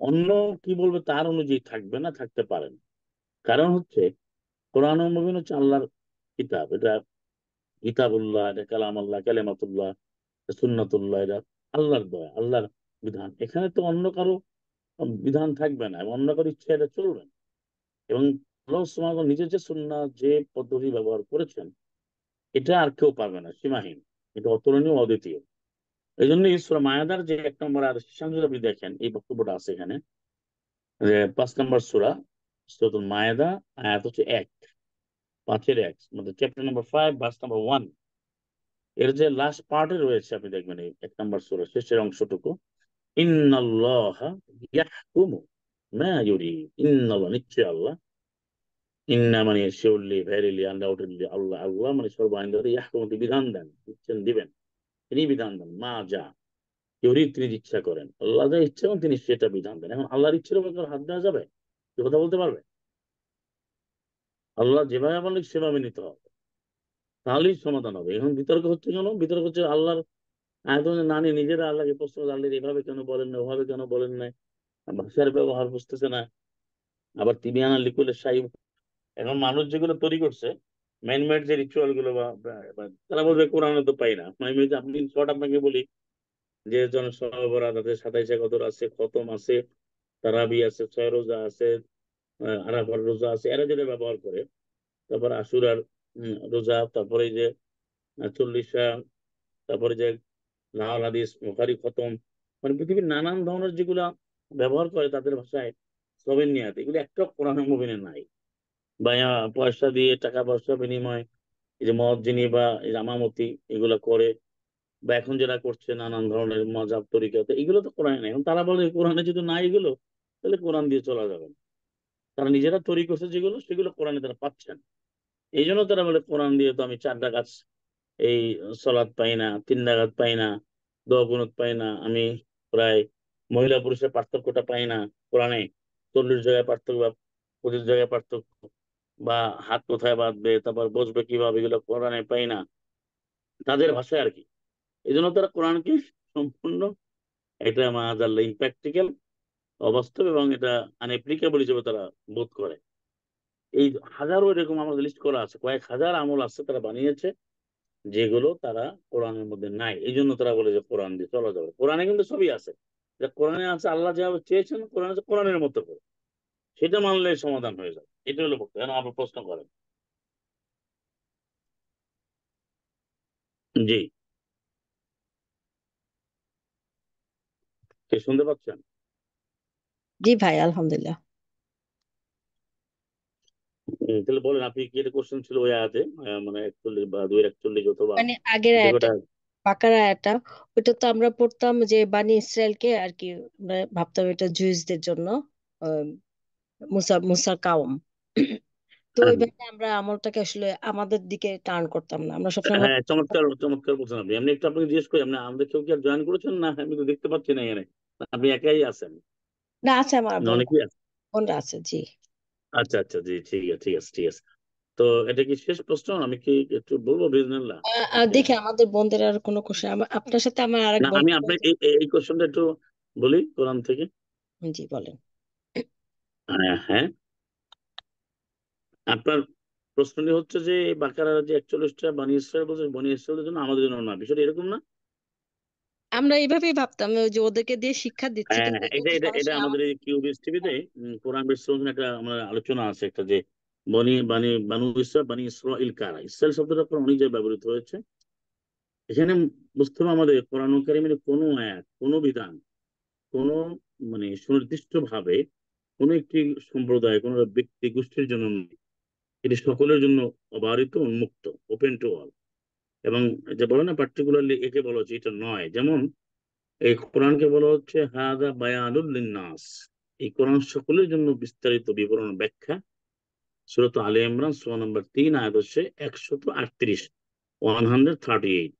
অন্য কি বলবে তার অনুযায়ী থাকবে না, থাকতে পারে না। কারণ হচ্ছে কোরআন মুবিন হচ্ছে আল্লাহর কিতাব, এটা কিতাবুল্লাহ, এটা কালাম আল্লাহ, কালেমাতুল্লাহ, সুন্নাতুল্লাহ, এটা আল্লাহর দয়া, আল্লাহর বিধান। এখানে তো অন্য কারো বিধান থাকবে না, এবং অন্য কারো ইচ্ছা এটা চলবে না। এবং আল্লাহ সুবহানাহু ওয়া তাআলা নিজের যে সুন্নাহ, যে পদ্ধতি ব্যবহার করেছেন, এটা আর কেউ পারবে না, সীমাহীন, এটা অতুলনীয়, অদ্বিতীয়। এই জন্য সূরা মায়াদার যে 1 নম্বর আর শীর্ষাংশ আপনি দেখেন, এই বক্তব্যটা আছে এখানে, যে 5 নম্বর সূরা, সূরাতুল মায়াদা, আয়াত হচ্ছে 1, 5-এর 1, মানে চ্যাপ্টার নাম্বার 5 ভার্স নাম্বার 1, এর যে লাস্ট পার্টে রয়েছে আপনি দেখবেন এই 1 নম্বর সূরা শেষের অংশটুকু, ইন্নাল্লাহা ইয়াহকুমু মা ইউরিদ, ইন্নাল্লাহ, নিশ্চয় আল্লাহ, ইন্না মানে শিওরলি, ভেরিলি, আনডাউটেডলি, আল্লাহ, আল্লাহ মানে সর্বাইন্দাতে, ইয়াহকুমু তিনি বিধান দেন, দিচ্ছেন, দিবেন, তিনি বিধান দেন, মা যা ইউরিদ তিনি ইচ্ছা করেন, আল্লাহ যা ইচ্ছা করেন তিনি সেটা বিধান দেন। এখন আল্লাহর ইচ্ছের উপর কারো হাত দেওয়া যাবে? কেউ কথা বলতে পারবে? আল্লাহ যেভাবে বলেন সেভাবে নিতে হবে, তাহলেই সমাধান হবে। এখন বিতর্ক হচ্ছে কেন? বিতর্ক হচ্ছে আল্লাহর আয়তনে না নিয়ে নিজেরা আল্লাহকে প্রশ্ন, আল্লাহ এভাবে কেন বলেন না, ওভাবে কেন বলেন না, ভাষার ব্যবহার বুঝতেছে না, আবার তিবিয়ানা লিকুলের সাহিব। এখন মানুষ যেগুলো তৈরি করছে, ম্যানমেড যে রিচুয়াল গুলো, তারা বলবে কোরআনে তো পাই না। আপনি শর্ট আপনাকে বলি, যে জন সহবরাত আছে, 27 কদর আছে, খতম আছে, তারাবি আছে, 6 রোজা আছে, আরাফার রোজা আছে, এরা যেটা ব্যবহার করে, তারপর আশুরার রোজা, তারপরে এই যে 40, তারপরে যে লাল হাদিস, বুখারী খতম, মানে পৃথিবীর নানান ধরনের যেগুলা ব্যবহার করে তাদের ভাষায়, সবের নিয়াত, এগুলো একটা কোরআন মুবিনে নাই। বা পয়সা দিয়ে, টাকা পয়সা বিনিময়, এই যে মসজিদ বা এই যে আমামতি এগুলা করে, বা এখন যেটা করছে নানান ধরনের মজাব তরিকাতে, এগুলো তো কোরআনে নাই। এখন তারা বলে কোরআনে যদি নাই এগুলো, তাহলে কোরআন দিয়ে চলা যাবে না। তারা নিজেরা তৈরি করছে যেগুলো, সেগুলো কোরআনে তারা পাচ্ছেন। এই জন্য তারা বলে কোরআন দিয়ে তো আমি 4টা গাছ এই সলাৎ পাই না, 3 রাকাত পাই না, দোয়া কুনুত পাই না, আমি প্রায় মহিলা পুরুষের পার্থক্যটা পাই না কোরআনে, 40 জায়গায় পার্থক্য বা 25 জায়গায় পার্থক্য, বা হাত কোথায় বাঁধবে, তারপর বসবে কিভাবে, এগুলো কোরআনে পাই না, তাদের ভাষায় আর কি। এই জন্য তারা কোরআনকে সম্পূর্ণ এটা মাআযাল্লাহ ইম্প্র্যাকটিক্যাল, অবাস্তব, এবং এটা আনএপ্লিকেবল হিসেবে তারা বোধ করে। এই হাজারো এরকম আমাদের লিস্ট করা আছে, কয়েক হাজার আমল আছে তারা বানিয়েছে, যেগুলো তারা কোরআনের মধ্যে নাই। এই জন্য তারা বলে যে কোরআন দিয়ে চলা যাবে। কোরআনে কিন্তু সবই আছে, যা কোরআনে আছে আল্লাহ যেভাবে চেয়েছেন কোরআন আছে কোরআনের মতো করে, সেটা মানলে সমাধান হয়ে যাবে। এটা হলো বক্তব্য। এখন আপনি প্রশ্ন করেন। জি, কে শুনতে পাচ্ছেন? জি ভাই, আলহামদুলিল্লাহ। তাহলে বলেন আপনি কি, এটা কোশ্চেন ছিল ওই আয়াতে, মানে 41 বা 241 অথবা মানে আগের যে আয়াতটা, কটা। বাকারা আয়াতটা, ওইটা তো আমরা পড়তাম যে বানি ইসরায়েলকে আর কি, আমরা ভাবতাম এটা জুইসদের জন্য, আহ, মুসা মুসা কাউম। তো হ্যাঁ, ওইভাবে আমরা আমলটাকে আসলে আমাদের দিকে টার্ন করতাম না, আমরা সবসময় হ্যাঁ, ভাবতাম। চমৎকার চমৎকার বলছেন আপনি। এমনি একটু আপনাকে জিজ্ঞেস করি, আপনি আমাদের কেউ কি আর জয়েন করেছেন না? আমি তো দেখতে পাচ্ছি না এখানে। আপনি একাই আছেন না, আছে আমার না বোন, অনেকেই আছে? বোনরা আছে, জি। আচ্ছা, আচ্ছা, জি, ঠিক আছে, ঠিক আছে, ঠিক আছে। তো এটা কি শেষ প্রশ্ন? আমি কি একটু বলবো বিজনেল্লাহ? আর দেখি আমাদের বোনদের আর কোনো কোশ্চেন, আপনার সাথে আমার আরেক না, বোন। আমি আপনি এই কোশ্চেনটা একটু বলি কোরআন থেকে। জি বলেন। হ্যাঁ, আপনার প্রশ্নটি হচ্ছে যে এই বাকারা যে 41টা বানি ইসরায়েল বলছে, বনি ইসরায়েলের জন্য, আমাদের জন্য না, বিষয়টা এরকম না? আমরা এইভাবেই ভাবতাম ওই যে ওদেরকে দিয়ে শিক্ষা দিচ্ছি, হ্যাঁ, কিন্তু হ্যাঁ, এটা কিন্তু এটা এটা সমস্যা আমাদের আমাদের। এই কিউবিস টিভিতে কোরআন বিশ্লেষণ একটা আমরা আলোচনা আছে একটা, যে বানু ইসরায়েল, বানি ইসরাইল কারা। ইসরায়েল শব্দটা কোরআন অনেক জায়গায় ব্যবহৃত হয়েছে। এখানে বুঝতে হবে আমাদের কোরআন কারিমের কোনো এক কোনো বিধান, কোনো মানে সুনির্দিষ্ট ভাবে কোনো একটি সম্প্রদায়, কোনো ব্যক্তি গোষ্ঠীর জন্য নয়। এটি সকলের জন্য অবারিত, উন্মুক্ত, ওপেন টু অল। এবং যে বলে না পার্টিকুলারলি একে বলা হচ্ছে, এটা নয়। যেমন এই কোরআনকে বলা হচ্ছে হাদা বায়ানুল লিন্নাস, এই কোরআন সকলের জন্য বিস্তারিত বিবরণ ব্যাখ্যা। সূরা আলে ইমরান সূরা নম্বর 3 আয়াত হচ্ছে 138, 138।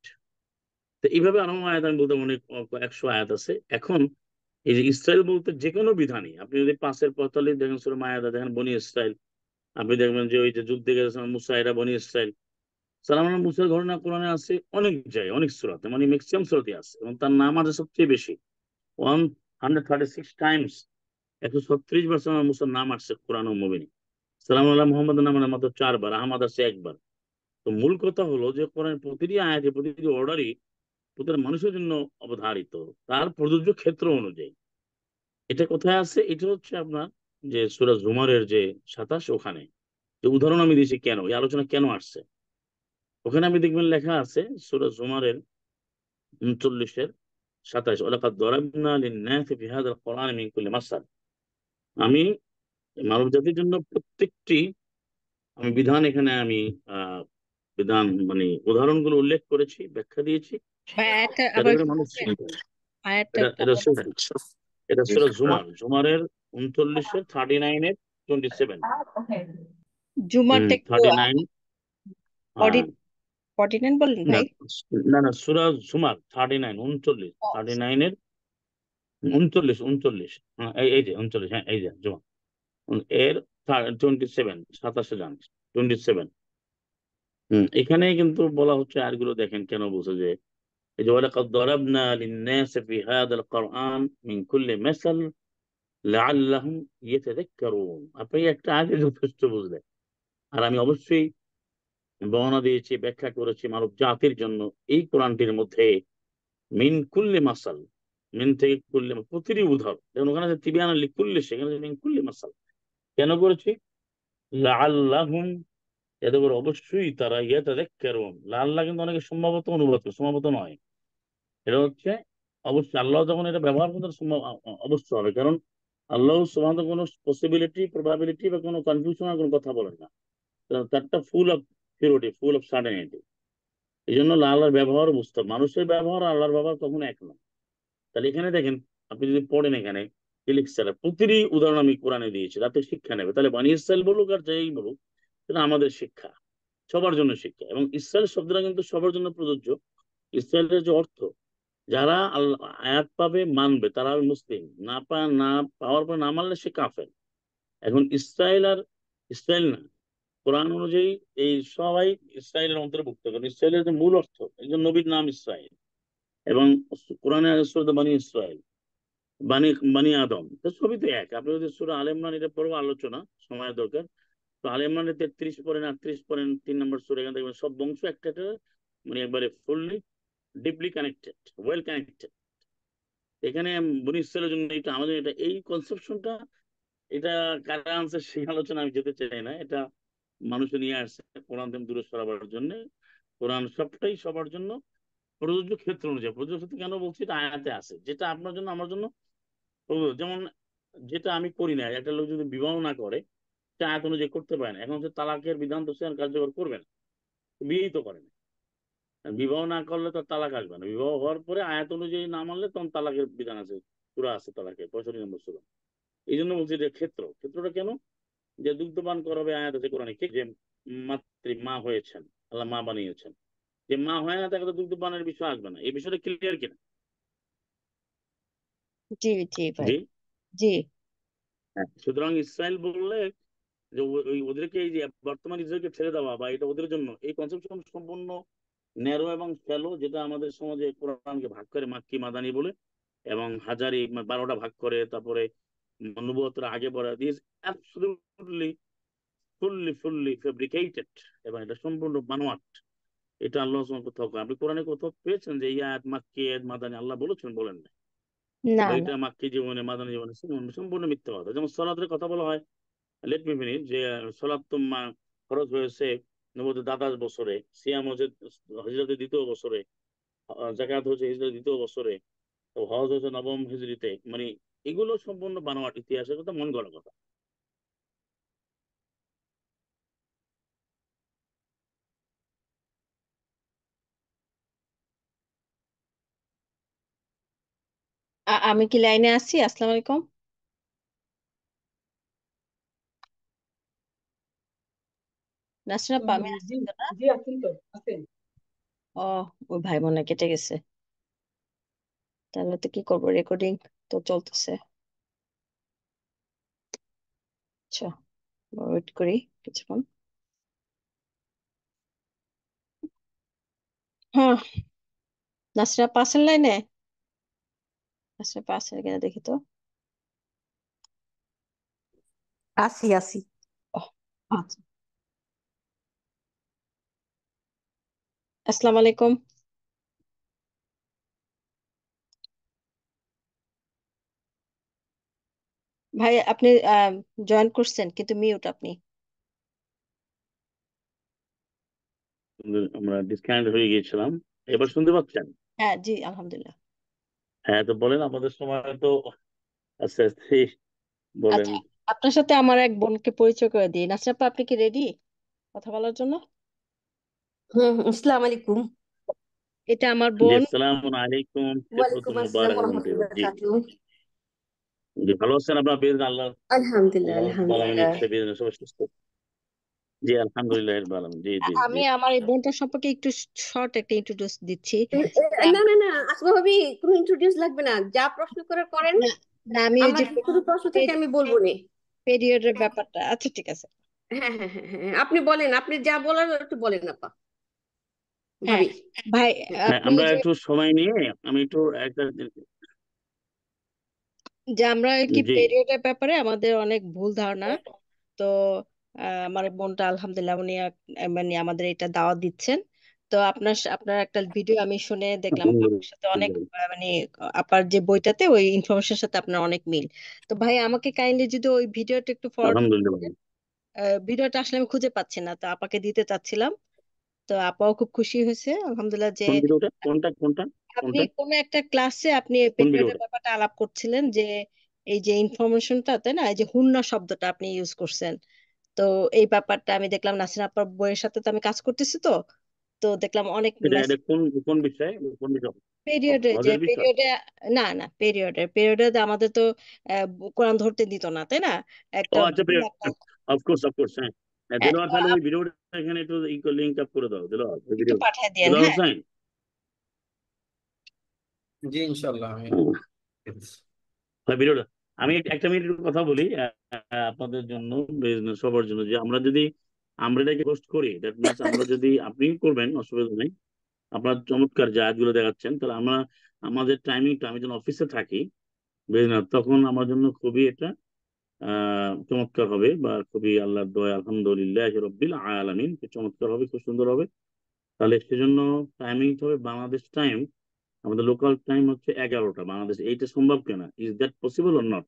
তো এইভাবে আরো আয়াত আমি বলতে অনেক 100 আয়াত আছে। এখন এই যে ইসরায়েল বলতে যে কোনো বিধানই, আপনি যদি 5-45 দেখেন সূরা মায়াদা, দেখেন বনি ইসরায়েল, আপনি দেখবেন যে ওই যে যুদ্ধে গেছেন মুসা, এরা বনি ইসরায়েল। সালাম মুসার ঘটনা কোরআনে আছে অনেক জায়গায়, অনেক সূরাতে, মানে ম্যাক্সিমাম সূরাতে আছে, এবং তার নাম আছে সবচেয়ে বেশি, 136 টাইমস, 136 বার সালাম মুসার নাম আসছে কোরআন ও মুবিনে। সালাম আল্লাহ মোহাম্মদের নাম মাত্র 4 বার, আহমদ আছে 1 বার। তো মূল কথা হলো যে কোরআন প্রতিটি আয়াতে, প্রতিটি অর্ডারই প্রতিটা মানুষের জন্য অবধারিত, তার প্রযোজ্য ক্ষেত্র অনুযায়ী। এটা কোথায় আছে? এটা হচ্ছে আপনার যে সূরা জুমারের যে 27, ওখানে যে উদাহরণ আমি দিয়েছি, কেন এই আলোচনা কেন আসছে, ওখানে আমি দেখবেন লেখা আছে সূরা জুমারের 39-এর 27, ওয়ালাকাদ দরাবনা লিন-নাসি ফি হাযাল কুরআনি মিন কুল্লি মাসাল। আমি মানব জাতির জন্য প্রত্যেকটি আমি বিধান এখানে আমি আহ বিধান মানে উদাহরণগুলো উল্লেখ করেছি, ব্যাখ্যা দিয়েছি, ভাই আয়াতটা যাতে আবার করে একটু মানুষ বলবেন? চিন্তা করে। আয়াতটা এটা একটু এটা আবার সূরা, বলবেন? এটা সূরা জুমারের 39-এর 27। জুমারটা একটু 39। 49 বললেন না, ভাই? না, না, সূরা জুমার 39, 39, 39-এর 39, 39। হ্যাঁ, এই যে 39, হ্যাঁ, এই যে জুমার এর 27, 27 যান, 27। এখানে কিন্তু বলা হচ্ছে, আরগুলো দেখেন কেন বলছে যে এই যে ওয়ালাকাদ দরাবনা লিন-নাসি ফি হাযাল কুরআন মিন কুল্লি মাসাল লাআল্লাহুম ইয়াতাযাক্কারুন। আপনি একটা আগে যথেষ্ট বুঝলেন। আর আমি অবশ্যই বর্ণনা দিয়েছি, ব্যাখ্যা করেছি মানব জাতির জন্য এই কোরআনটির মধ্যে মিন কুল্লি মাসাল, মিন থেকে কুল্লি, প্রতিটি উদাহরণ। যেমন ওখানে আছে তিবিয়ানা লিকুল্লি, সেখানে আছে মিন কুল্লি মাসাল। কেন করেছি? লাআল্লাহুম, এতে করে অবশ্যই তারা ইয়াতাযাক্কারুন। লাআল্লাহ কিন্তু অনেকে সম্ভবত অনুবাদ করে, সম্ভবত নয়। এটা হচ্ছে অবশ্যই, আল্লাহ যখন এটা ব্যবহার করতে অবশ্যই হবে, কারণ আল্লাহ সুবহানাহু কোনো পসিবিলিটি, প্রবাবিলিটি বা কোনো কনফিউশন আর কোনো কথা বলেন না। তারটা full of purity, full of certainty. এই জন্য আল্লাহর ব্যবহার বুঝতে হবে। মানুষের ব্যবহার আর আল্লাহর ব্যবহার কখনো এক না। তাহলে এখানে দেখেন, আপনি যদি পড়েন এখানে কি লিখছে, প্রতিটি উদাহরণ আমি কোরআনে দিয়েছি, তাতে শিক্ষা নেবে। তাহলে বানি ইসরাইল বলুক আর যেই বলুক, সেটা আমাদের শিক্ষা। সবার জন্য শিক্ষা। এবং ইসরায়েল শব্দটা কিন্তু সবার জন্য প্রযোজ্য। ইসরায়েলের যে অর্থ, যারা আয়াত পাবে মানবে তারা হবে মুসলিম, না পাওয়ার পর না মানলে সে কাফের। এখন ইসরায়েল আর ইসরায়েল না, কোরআন অনুযায়ী এই সবাই ইসরায়েলের অন্তর্ভুক্ত। কারণ ইসরায়েলের যে মূল অর্থ, একজন নবীর নাম ইসরায়েল। এবং কোরআনে আছে সূরা বানী ইসরায়েল, বানি বানি আদম, তো সবই তো এক। আপনি যদি সূরা আলে ইমরান, এটা পড়বো আলোচনা, সময়ের দরকার। তো আলে ইমরানে 33 পড়েন, 38 পড়েন, 3 নম্বর সূরা, এখান থেকে সব বংশ একটা একটা, মানে একবারে fully deeply connected, well connected. এখানে বনি ইসরায়েলের জন্য এটা আমাদের, এটা এই কনসেপশনটা, এটা কারা আনছে সেই আলোচনা আমি যেতে চাই না। এটা মানুষে নিয়ে আসছে কোরআন থেকে দূরে সরাবার জন্য। কোরআন সবটাই সবার জন্য প্রযোজ্য, ক্ষেত্র অনুযায়ী প্রযোজ্য। ক্ষেত্রে কেন বলছি, এটা আয়াতে আছে, যেটা আপনার জন্য আমার জন্য প্রযোজ্য। যেমন যেটা আমি করি না, একটা লোক যদি বিবাহ না করে, সেটা আয়াত অনুযায়ী করতে পারে না। এখন হচ্ছে তালাকের বিধান তো সে আর কার্যকর করবে না, বিয়েই তো করে না। আর বিবাহ না করলে তো তালাক আসবে না। বিবাহ হওয়ার পরে আয়াত অনুযায়ী না মানলে তখন তালাকের বিধান আছে, পুরা আছে তালাকের 65 নম্বর সূরা। এই জন্য বলছি যে ক্ষেত্রটা কেন, যে দুগ্ধপান করাবে আয়াত আছে কোরআনে, ঠিক যে মা হয়েছেন, আল্লাহ মা বানিয়েছেন। যে মা হয় না তাকে তো দুগ্ধপানের বিষয় আসবে না। এই বিষয়টা ক্লিয়ার কিনা? জি জি ভাই। জি। জি। হ্যাঁ, সুতরাং ইসরায়েল বললে যে ওদেরকে, এই যে বর্তমান ইসরায়েলকে ছেড়ে দেওয়া বা এটা ওদের জন্য, এই কনসেপ্ট সম্পূর্ণ ন্যারো এবং শ্যালো, যেটা আমাদের সমাজে কোরআনকে ভাগ করে মাক্কি মাদানি বলে, এবং হাজারি 12টা ভাগ করে, তারপরে নবুয়তের আগে পড়া, দিস অ্যাবসলিউটলি ফুললি ফেব্রিকেটেড, এবং এটা সম্পূর্ণ বানোয়াট। এটা আল্লাহ সুবহানাহু কোথাও, আপনি কোরআনে কোথাও পেয়েছেন যে এই আয়াত মাক্কি, আয়াত মাদানি? আল্লাহ বলেছেন? বলেন না। না বা না। এটা মাক্কি জীবনে, মাদানি জীবনে, সম্পূর্ণ মিথ্যা কথা। যেমন সালাতের কথা বলা হয়, লেট মি ফিনিশ, যে সালাত তো খরচ হয়েছে নবুয়তের 27 বছরে, সিয়াম হচ্ছে হিজরতের 2য় বছরে, জাকাত হচ্ছে হিজরতের 2য় বছরে, তো হজ হচ্ছে নবম হিজরিতে। মানে এগুলো সম্পূর্ণ বানোয়াট, ইতিহাসের কথা, মন গড়া কথা। আমি কি লাইনে আছি? আসসালামু আলাইকুম। নাসরিন আপা, আমি আছি জি, তো না? জি আছেন তো, আছেন। ও, ওই ভাই মনে হয় কেটে গেছে। তাহলে তো কি করবো, রেকর্ডিং তো চলতেছে। আচ্ছা, ওয়েট করি কিছুক্ষণ। হ্যাঁ, নাসরিন আপা আছেন লাইনে? নাসরিন আপা আছেন কিনা দেখি তো। আছি আছি। ও, আচ্ছা। আসসালামু আলাইকুম। ভাই আপনি জয়েন করছেন কিন্তু মিউট আপনি। আমরা ডিসকানেক্ট হয়ে গিয়েছিলাম। এবার শুনতে পাচ্ছেন? হ্যাঁ জি, আলহামদুলিল্লাহ। হ্যাঁ, তো বলেন, আমাদের সময় তো আস্তে আস্তে বলেন। আচ্ছা, আপনার সাথে আমার এক বোনকে পরিচয় করে দিই। নাসরিন আপা, আপনি কি রেডি কথা বলার জন্য? আসসালামু আলাইকুম। এটা আমার জি, বোন। আসসালামু আলাইকুম, ওয়ালাইকুম খেদমতুল আসসালাম মুবারক ওয়া এবং প্রিয়। রাহমাতুল্লাহি ওয়া জি, বারাকাতুহু। জি, ভালো আছেন আপনার? বেশ, আল্লাহ আলহামদুলিল্লাহ বালামিন আলহামদুলিল্লাহ। ইচ্ছে বেশ, সবাই সুস্থ। জি, আলহামদুলিল্লাহ রাব্বিল আলামিন। জি জি আমি জি। আমার এই বোনটা সম্পর্কে একটু শর্ট একটা ইন্ট্রোডিউস দিচ্ছি। না না না, আসমা ভাবি, কোনো ইন্ট্রোডিউস লাগবে না, যা প্রশ্ন করার করেন। না না, আমি ওই আমার যে যদি কোনো প্রশ্ন থাকে আমি বলবো নে। পেরিয়ডের ব্যাপারটা, আচ্ছা ঠিক আছে। হ্যাঁ হ্যাঁ হ্যাঁ হ্যাঁ হ্যাঁ, আপনি বলেন, আপনি যা বলার একটু বলেন আপা, হ্যাঁ ভাবি। ভাই, হ্যাঁ, আপনি আমরা যে একটু সময় নিয়ে, আমি একটু একটা, যে আমরা কি জি, পেরিয়ডের ব্যাপারে আমাদের অনেক ভুল ধারণা। তো আমার বোনটা আলহামদুলিল্লাহ উনি মানে আমাদের এটা দাওয়াত দিচ্ছেন। তো আপনার একটা ভিডিও আমি শুনে দেখলাম আপনার সাথে অনেক আলহামদুলিল্লাহ। মানে আপনার যে বইটাতে ওই ইনফরমেশনের সাথে আপনার অনেক মিল। তো ভাই আমাকে কাইন্ডলি যদি ওই ভিডিওটা একটু ফরওয়ার্ড। আলহামদুলিল্লাহ। ভিডিওটা আসলে আমি খুঁজে পাচ্ছি না, তো আপাকে দিতে চাচ্ছিলাম। তো আপাও খুব খুশি হয়েছে আলহামদুলিল্লাহ যে কোন ভিডিওটা? কোনটা কোনটা আপনি কোনটা? কোন একটা ক্লাসে আপনি কোন পেরিয়ডের ভিডিওটা? ব্যাপারটা আলাপ করছিলেন, যে এই যে ইনফরমেশনটা, তাই না, এই যে হুন্না শব্দটা আপনি ইউজ করছেন। তো এই ব্যাপারটা আমি দেখলাম নাসরিন আপার বইয়ের সাথে তো আমি কাজ করতেছি, তো তো দেখলাম অনেক এটা এটা কোন কোন বিষয়? কোন বিষয়? পেরিয়ডে, যে হজের বিষয়? পেরিয়ডে, না না, পেরিয়ডে আমাদের তো কোরআন ধরতে দিত না, তাই না? ও একটা আচ্ছা, একটা অফকোর্স অফকোর্স, হ্যাঁ। দিলওয়ার, তাহলে ওই ভিডিওটা এখানে একটু লিঙ্ক আপ করে দাও দিলওয়ার, ওই একটু ভিডিও। পাঠিয়ে দিয়েন, দিলওয়ার হ্যাঁ। হোসেন, জি ইনশাল্লাহ আমি হ্যাঁ ভিডিওটা। আমি একটা মিনিট কথা বলি আপনাদের জন্য, বিজনেস সবার জন্য, যে আমরা যদি আমরা এটাকে হোস্ট করি, দ্যাট মিনস আমরা যদি, আপনি করবেন অসুবিধা নেই, আপনার চমৎকার যে আয়াতগুলো দেখাচ্ছেন, তাহলে আমরা আমাদের টাইমিংটা, আমি যখন অফিসে থাকি বিজনেস, তখন আমার জন্য খুবই এটা চমৎকার হবে, বা খুবই আল্লাহর দয়া আলহামদুলিল্লাহ রব্বিল আলামিন, খুব চমৎকার হবে, খুব সুন্দর হবে। তাহলে সেজন্য টাইমিং হবে বাংলাদেশ টাইম, আমাদের লোকাল টাইম হচ্ছে 11টা বাংলাদেশ। এইটা সম্ভব কিনা, is that possible or not?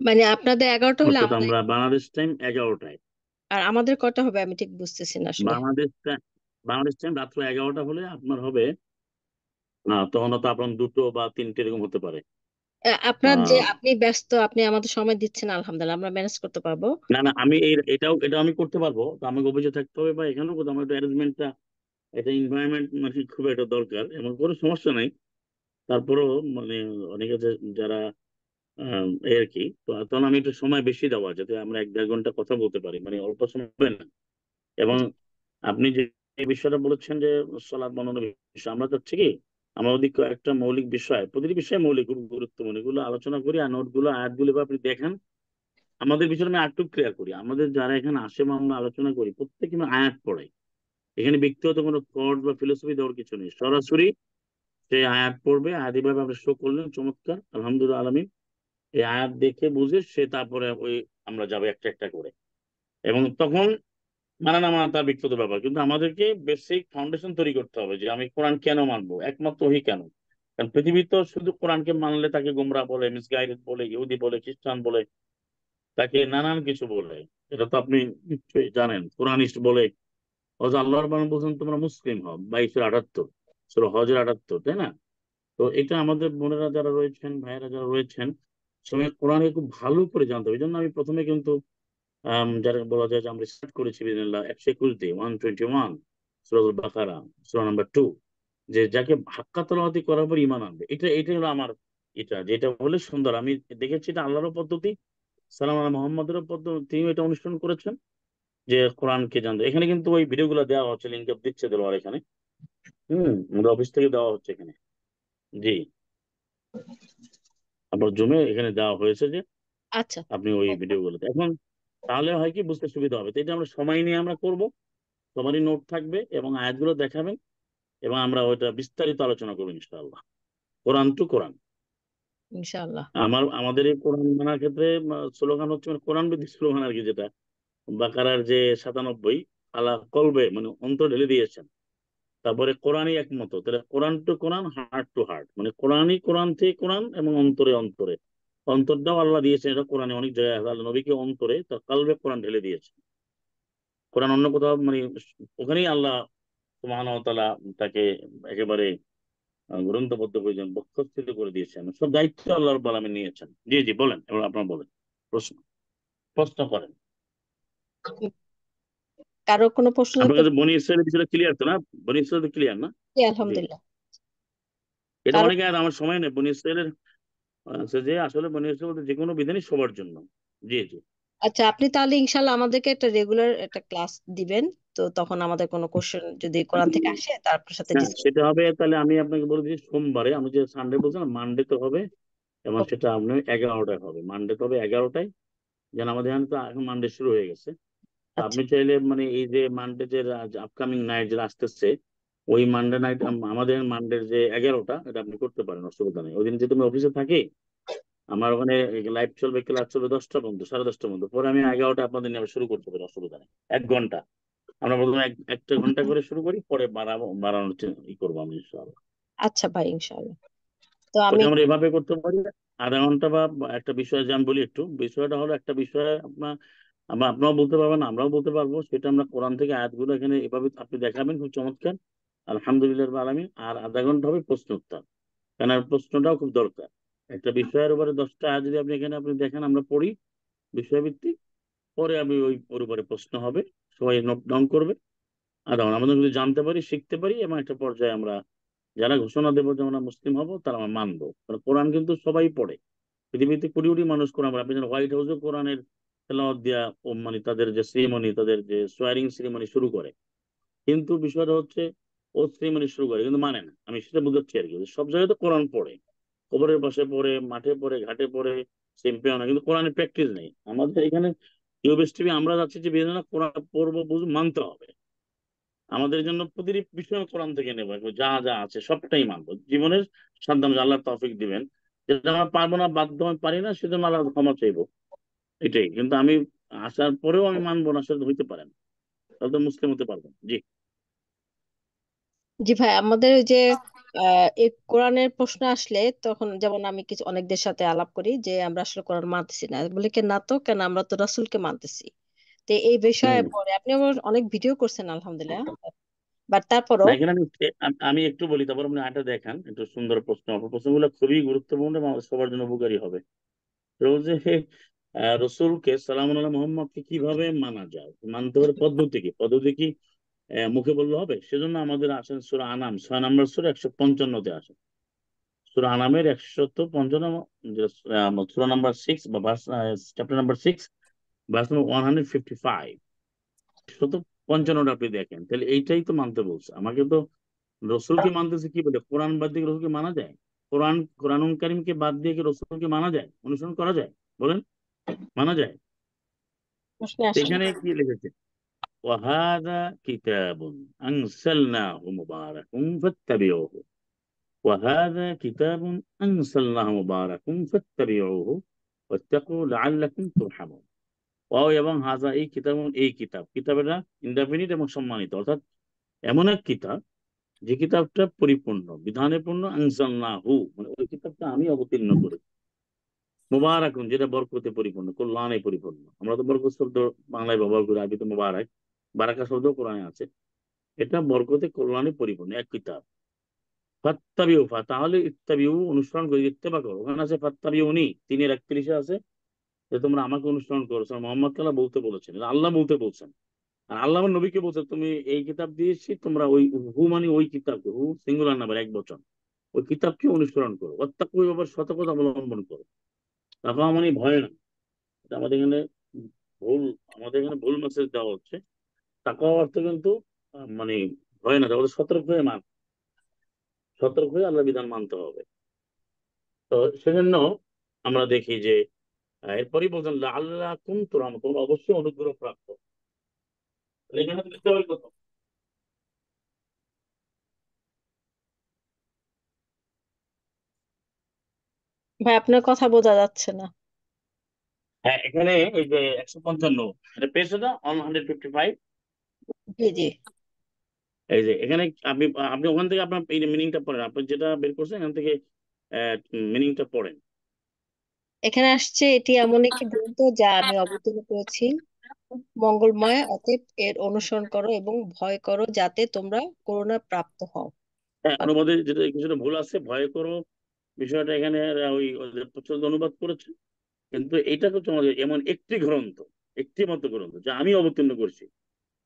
মানে আপনাদের 11টা হলে অর্থাৎ আমাদের, আমরা বাংলাদেশ টাইম 11টায়, আর আমাদের কটা হবে আমি ঠিক বুঝতেছি না আসলে। বাংলাদেশ টাইম, বাংলাদেশ টাইম রাত্র 11টা হলে আপনার হবে, তখন তো আপনার 2টো বা 3টে এরকম হতে পারে। আপনার যে, আহ আপনি ব্যস্ত, আপনি আমাদের সময় দিচ্ছেন, আলহামদুলিল্লাহ আমরা ম্যানেজ করতে পারবো। না না, আমি এটাও আমি করতে পারবো, তো আমাকে অফিসে থাকতে হবে, বা এখানেও কোথাও আমার একটু অ্যারেঞ্জমেন্টটা, এটা এনভায়রনমেন্ট মানে খুব একটা দরকার, এমন কোনো সমস্যা নাই। তারপরেও মানে অনেকে যারা এই আর কি, তো তখন আমি একটু সময় বেশি দেওয়া, যাতে আমরা 1-1.5 ঘন্টা কথা বলতে পারি, মানে অল্প সময় না। এবং আপনি যে এই বিষয়টা বলেছেন যে সালাদ বানানোর বিষয়, আমরা চাচ্ছি কি, আমরা ওদিক একটা মৌলিক বিষয়, প্রতিটি বিষয় মৌলিক, খুব গুরুত্বপূর্ণ, এগুলো আলোচনা করি, আর নোটগুলো আয়াতগুলো বা আপনি দেখেন। আমাদের বিষয়ে আমি আরেকটু ক্লিয়ার করি, আমাদের যারা এখানে আসে বা আমরা আলোচনা করি, প্রত্যেকে আমি আয়াত পড়াই। এখানে ব্যক্তিগত কোনো থট বা ফিলোসফি দেওয়ার কিছু নেই, সরাসরি সে আয়াত পড়বে, আয়াত এভাবে আমরা শো করলেন, চমৎকার আলহামদুলিল্লাহ আলামিন, এই আয়াত দেখে বুঝে সে তারপরে ওই আমরা যাবো একটা একটা করে। এবং তখন মানে না মানা তার ব্যক্তিগত ব্যাপার, কিন্তু আমাদেরকে বেসিক ফাউন্ডেশন তৈরি করতে হবে, যে আমি কোরআন কেন মানবো, একমাত্র ওহি কেন। কারণ পৃথিবী তো শুধু কোরআনকে মানলে তাকে গোমরা বলে, মিসগাইডেড বলে, ইহুদি বলে, খ্রিস্টান বলে, তাকে নানান কিছু বলে। এটা তো আপনি নিশ্চয়ই জানেন, কোরআনিস্ট বলে। অথচ আল্লাহর বাণী বলছেন তোমরা মুসলিম হও, 22-78, সূরা হজের 78, তাই না? তো এটা আমাদের বোনেরা যারা রয়েছেন, ভাইয়েরা যারা রয়েছেন, সবাই কোরআনকে খুব ভালো করে জানতে হবে। এই জন্য আমি প্রথমে কিন্তু যারা বলা যায় যে আমরা স্টার্ট করেছি বিসমিল্লাহ 121 দিয়ে 121 সূরাতুল বাকারা, সূরা নাম্বার 2, যে যাকে হাক্কা তেলাওয়াতি করার পর ঈমান আনবে, এটা হলো আমার, এটা যেটা বলে সুন্দর। আমি দেখেছি এটা আল্লাহরও পদ্ধতি, সালাম আলা মোহাম্মদেরও পদ্ধতি, তিনি এটা অনুসরণ করেছেন, যে কোরআনকে জানতে। এখানে কিন্তু ওই ভিডিওগুলো দেওয়া হচ্ছে, লিঙ্ক আপ দিচ্ছে দেওয়ার এখানে, আমাদের অফিস থেকে দেওয়া হচ্ছে এখানে। জি, আপনার জুমে এখানে দেওয়া হয়েছে, যে আচ্ছা। আপনি ওই ভিডিওগুলোতে এখন, তাহলে হয় কি বুঝতে সুবিধা হবে। তো এটা আমরা সময় নিয়ে আমরা করব, সবারই নোট থাকবে এবং আয়াতগুলো দেখাবেন, এবং আমরা ওইটা বিস্তারিত আলোচনা করবো ইনশাআল্লাহ, কোরআন টু কোরআন। ইনশাআল্লাহ। আমাদের এই কোরআন মানার ক্ষেত্রে স্লোগান হচ্ছে, মানে কোরআন ভিত্তিক স্লোগান আর কি, যেটা বাকারার যে 97, আলা কলবে মানে অন্তর ঢেলে দিয়েছেন। তারপরে কোরআনই একমত, তাহলে Quran to Quran, heart to heart, মানে কোরআনই কোরআন থেকে কোরআন, এবং অন্তরে অন্তরে, অন্তরটাও আল্লাহ দিয়েছেন, এটা কোরআনে অনেক জায়গায় আছে, আল্লাহ নবীকে অন্তরে তার কালবে কোরআন ঢেলে দিয়েছে। কোরআন অন্য কোথাও মানে ওখানেই আল্লাহ সুবহানাহু ওয়া তাআলা তাকে একেবারে গ্রন্থবদ্ধ করেছেন, বক্ষস্থিত করে দিয়েছেন, সব দায়িত্ব আল্লাহ রাব্বুল আলামিন নিয়েছেন। জি জি বলেন, এবার আপনার বলেন, প্রশ্ন প্রশ্ন করেন। কারো কোনো প্রশ্ন আপনার থাকলে। কাছে বনি ইসরায়েলের বিষয়টা ক্লিয়ার তো না? বনি ইসরায়েল ক্লিয়ার না? জি, জি, আলহামদুলিল্লাহ। এটা কারো, অনেকে, আর আমার সময় নেই বনি ইসরায়েলের যে আসলে বনি ইসরায়েল বলতে যে কোনো বিধানই সবার জন্য। জি জি। আচ্ছা, আপনি তাহলে ইনশাল্লাহ আমাদেরকে একটা রেগুলার একটা ক্লাস দিবেন, তো তখন আমাদের কোনো কোশ্চেন যদি কোরআন থেকে আসে তার আপনার সাথে হ্যাঁ ডিসকাস। সেটা হবে, তাহলে আমি আপনাকে বলে দিচ্ছি সোমবারে, আমি যে সানডে বলছিলাম, মানডে তো হবে, এবং সেটা আপনার 11টায় হবে, মানডে তো হবে 11টায়। যেন আমাদের এখানে তো এখন মানডে শুরু হয়ে গেছে। তো আচ্ছা। আপনি চাইলে মানে এই যে মানডে যে আপকামিং নাইট যেটা আসতেছে, ওই মানডে নাইট, আমাদের মানডের যে 11টা, এটা আপনি করতে পারেন, অসুবিধা নেই। ওই দিন যেহেতু আমি অফিসে থাকি, আমার ওখানে লাইভ চলবে, ক্লাস চলবে 10টা পর্যন্ত, 10:30 পর্যন্ত, পরে আমি 11টা আপনাদের নিয়ে আবার শুরু করতে পারি, অসুবিধা নেই। 1 ঘন্টা, আমরা প্রথমে একটা ঘন্টা করে শুরু করি, পরে বাড়ানোর করবো আমি ইনশাআল্লাহ। আচ্ছা ভাই, ইনশাল্লাহ। তো আমি, ওটা আমরা এভাবে করতে পারি, আধা ঘন্টা বা একটা বিষয়, যে আমি বলি একটু, বিষয়টা হলো একটা বিষয় আপনারাও বলতে পারবেন, আমরাও বলতে পারবো, সেটা আমরা কোরআন থেকে আয়াতগুলো এখানে এভাবে আপনি দেখাবেন, খুব চমৎকার আলহামদুলিল্লাহ রাব্বিল আলামিন। আর আধা ঘন্টা হবে প্রশ্ন উত্তর, কেন প্রশ্নটাও খুব দরকার। একটা বিষয়ের উপরে 10টা আয়াত যদি আপনি দেখেন, আমরা পড়ি বিষয়ভিত্তিক, পরে আমি ওর উপরে প্রশ্ন হবে, সবাই নোট ডাউন করবে। আধা ঘন্টা আমাদের যদি জানতে পারি, শিখতে পারি, এবং একটা পর্যায়ে আমরা যারা ঘোষণা দেবো যে আমরা মুসলিম হব, তারা আমরা মানবো। কারণ কোরআন কিন্তু সবাই পড়ে, পৃথিবীতে কোটি কোটি মানুষ কোরআন পড়ে। আপনি জানেন হোয়াইট হাউসে কোরআনের তেলাওয়াত দিয়া মানে তাদের যে সেরিমনি, তাদের যে সোয়ারিং সেরিমনি শুরু করে। কিন্তু বিষয়টা হচ্ছে ও সেরিমনি শুরু করে কিন্তু মানে না। আমি সেটা বুঝাচ্ছি আর কি, যে সব জায়গায় তো কোরআন পড়ে, কবরের পাশে পড়ে, মাঠে পড়ে, ঘাটে পড়ে, চ্যাম্পিয়ন, কিন্তু কোরআনের প্র্যাকটিস নেই আমাদের এখানে। ইউএস টিভি আমরা যাচ্ছি যে বিধান কোরআন পড়বো, মানতে হবে আমাদের জন্য প্রতিটি বিষয় কোরআন থেকে নেবো, যা যা আছে সবটাই মানবো জীবনের সাধ্য অনুযায়ী। আল্লাহ তৌফিক দিবেন, যেটা আমরা পারবো না, বাধ্য আমি পারি না, সেজন্য আল্লাহ ক্ষমা চাইবো, এটাই। কিন্তু আমি আসার পরেও আমি মানবো না, সেটা হইতে পারে না, তাহলে তো মুসলিম হতে পারবো না। জি। জি ভাই, আমাদের ওই যে এই কোরআনের প্রশ্ন আসলে তখন যেমন আমি কিছু অনেকদের সাথে আলাপ করি যে আমরা আসলে কোরআন মানতেছি না, বলে কি না, তো কেন, আমরা তো রাসূলকে মানতেছি। তো এই বিষয়ে হম। পরে আপনি আমার অনেক ভিডিও করছেন আলহামদুলিল্লাহ, বাট না, তারপরও এখানে আমি একটু বলি, তারপর আপনি আটা দেখান। একটু সুন্দর প্রশ্ন, আপনার প্রশ্নগুলো খুবই গুরুত্বপূর্ণ এবং আমাদের সবার জন্য উপকারী হবে। রোজে রসুলকে সালাম আল্লাহ মোহাম্মদকে কিভাবে মানা যায়, মানতে হবে পদ্ধতি কি, পদ্ধতি কি মুখে বললে হবে? সেজন্য আমাদের আসেন সূরা আনাম 6 নম্বর সূরা 155-তে আসে। সূরা আনামের 155, সূরা নাম্বার 6 বা verse, chapter number 6, verse number 155, 155টা আপনি দেখেন, তাহলে এইটাই তো মানতে বলছে আমাকে। তো রসুলকে মানতেছে কি বলে? কোরআন বাদ দিয়ে কি রসুলকে মানা যায়? কোরআনুল কারীমকে বাদ দিয়ে কি রসুলকে মানা যায়, অনুসরণ করা যায়? বলেন, মানা যায়? প্রশ্নে তো আসেন। এখানে কি লিখেছে? ওয়াহাদা কিতাবুন আনসালনাহু মুবারাকুম ফাত্তাবিউহু, ওয়াহাদা কিতাবুন আনসালনাহু মুবারাকুম ফাত্তাবিউহু ওয়াত্তাকু লাআল্লাকুম তুরহামুন। ওয়াও এবং হাজা, এই কিতাব, এই কিতাব, কিতাবেরা ইনডেফিনিট এবং সম্মানিত, অর্থাৎ এমন এক কিতাব যে কিতাবটা পরিপূর্ণ, বিধানে পূর্ণ, আনজালনাহু মানে ওই কিতাবটা আমি অবতীর্ণ করি, মুবারাকুন যেটা বরকতে পরিপূর্ণ, কল্যাণে পরিপূর্ণ। আমরা তো বরকত শব্দ বাংলায় ব্যবহার করি, আরবি তো মুবারাক, বারাকা শব্দ কোরআনে আছে। এটা বরকতে কল্যাণে পরিপূর্ণ এক কিতাব। ফাত্তাবিউ, তাহলে ইত্তাবিউ অনুসরণ করি, ইত্তেবা করো। ওখানে আছে ফাত্তাবিউনি, 3-31 আছে যে তোমরা আমাকে অনুসরণ করো। মোহাম্মদ তাআলা বলতে বলেছেন, এটা আল্লাহ বলতে বলছেন। আর আল্লাহ আমার নবীকে বলছে, তুমি এই কিতাব দিয়েছি, তোমরা ওই হু মানে ওই কিতাবকে, হু সিঙ্গুলার নাম্বার, এক বচন, ওই কিতাবকে অনুসরণ করো। অর্থাৎ ওই ব্যাপার সতর্কতা অবলম্বন করো। তারপর মানে ভয় না, এটা আমাদের এখানে ভুল, আমাদের এখানে ভুল মেসেজ দেওয়া হচ্ছে। তাকওয়া অর্থ কিন্তু মানে ভয় না, তাহলে সতর্ক হয়ে সতর্ক হয়ে আল্লাহ বিধান মানতে হবে। তো সেজন্য আমরা দেখি যে এরপরই বলছেন আল্লাহ কুম তুরহাম, তোমরা অবশ্যই অনুগ্রহ প্রাপ্ত। তাহলে এখানে তো দিতে হবে কত? ভাই আপনার কথা বোঝা যাচ্ছে না। হ্যাঁ, এখানে এই যে 155, এটা পেয়েছে না 155। জি জি। এই যে এখানে আপনি আপনি ওখান থেকে আপনার এই মিনিংটা পড়েন, আপনি যেটা বের করছেন এখান থেকে মিনিংটা পড়েন। এখানে আসছে, এটি এমন একটি গ্রন্থ যা আমি অবতীর্ণ করেছি, মঙ্গলময়, অতএব এর অনুসরণ করো এবং ভয় করো যাতে তোমরা করুণা প্রাপ্ত হও। হ্যাঁ, অনুবাদে যেটা কিছুটা ভুল আছে, ভয় করো বিষয়টা এখানে ওই প্রচলিত অনুবাদ করেছে। কিন্তু এইটা হচ্ছে আমাদের এমন একটি গ্রন্থ, একটি মাত্র গ্রন্থ যা আমি অবতীর্ণ করছি,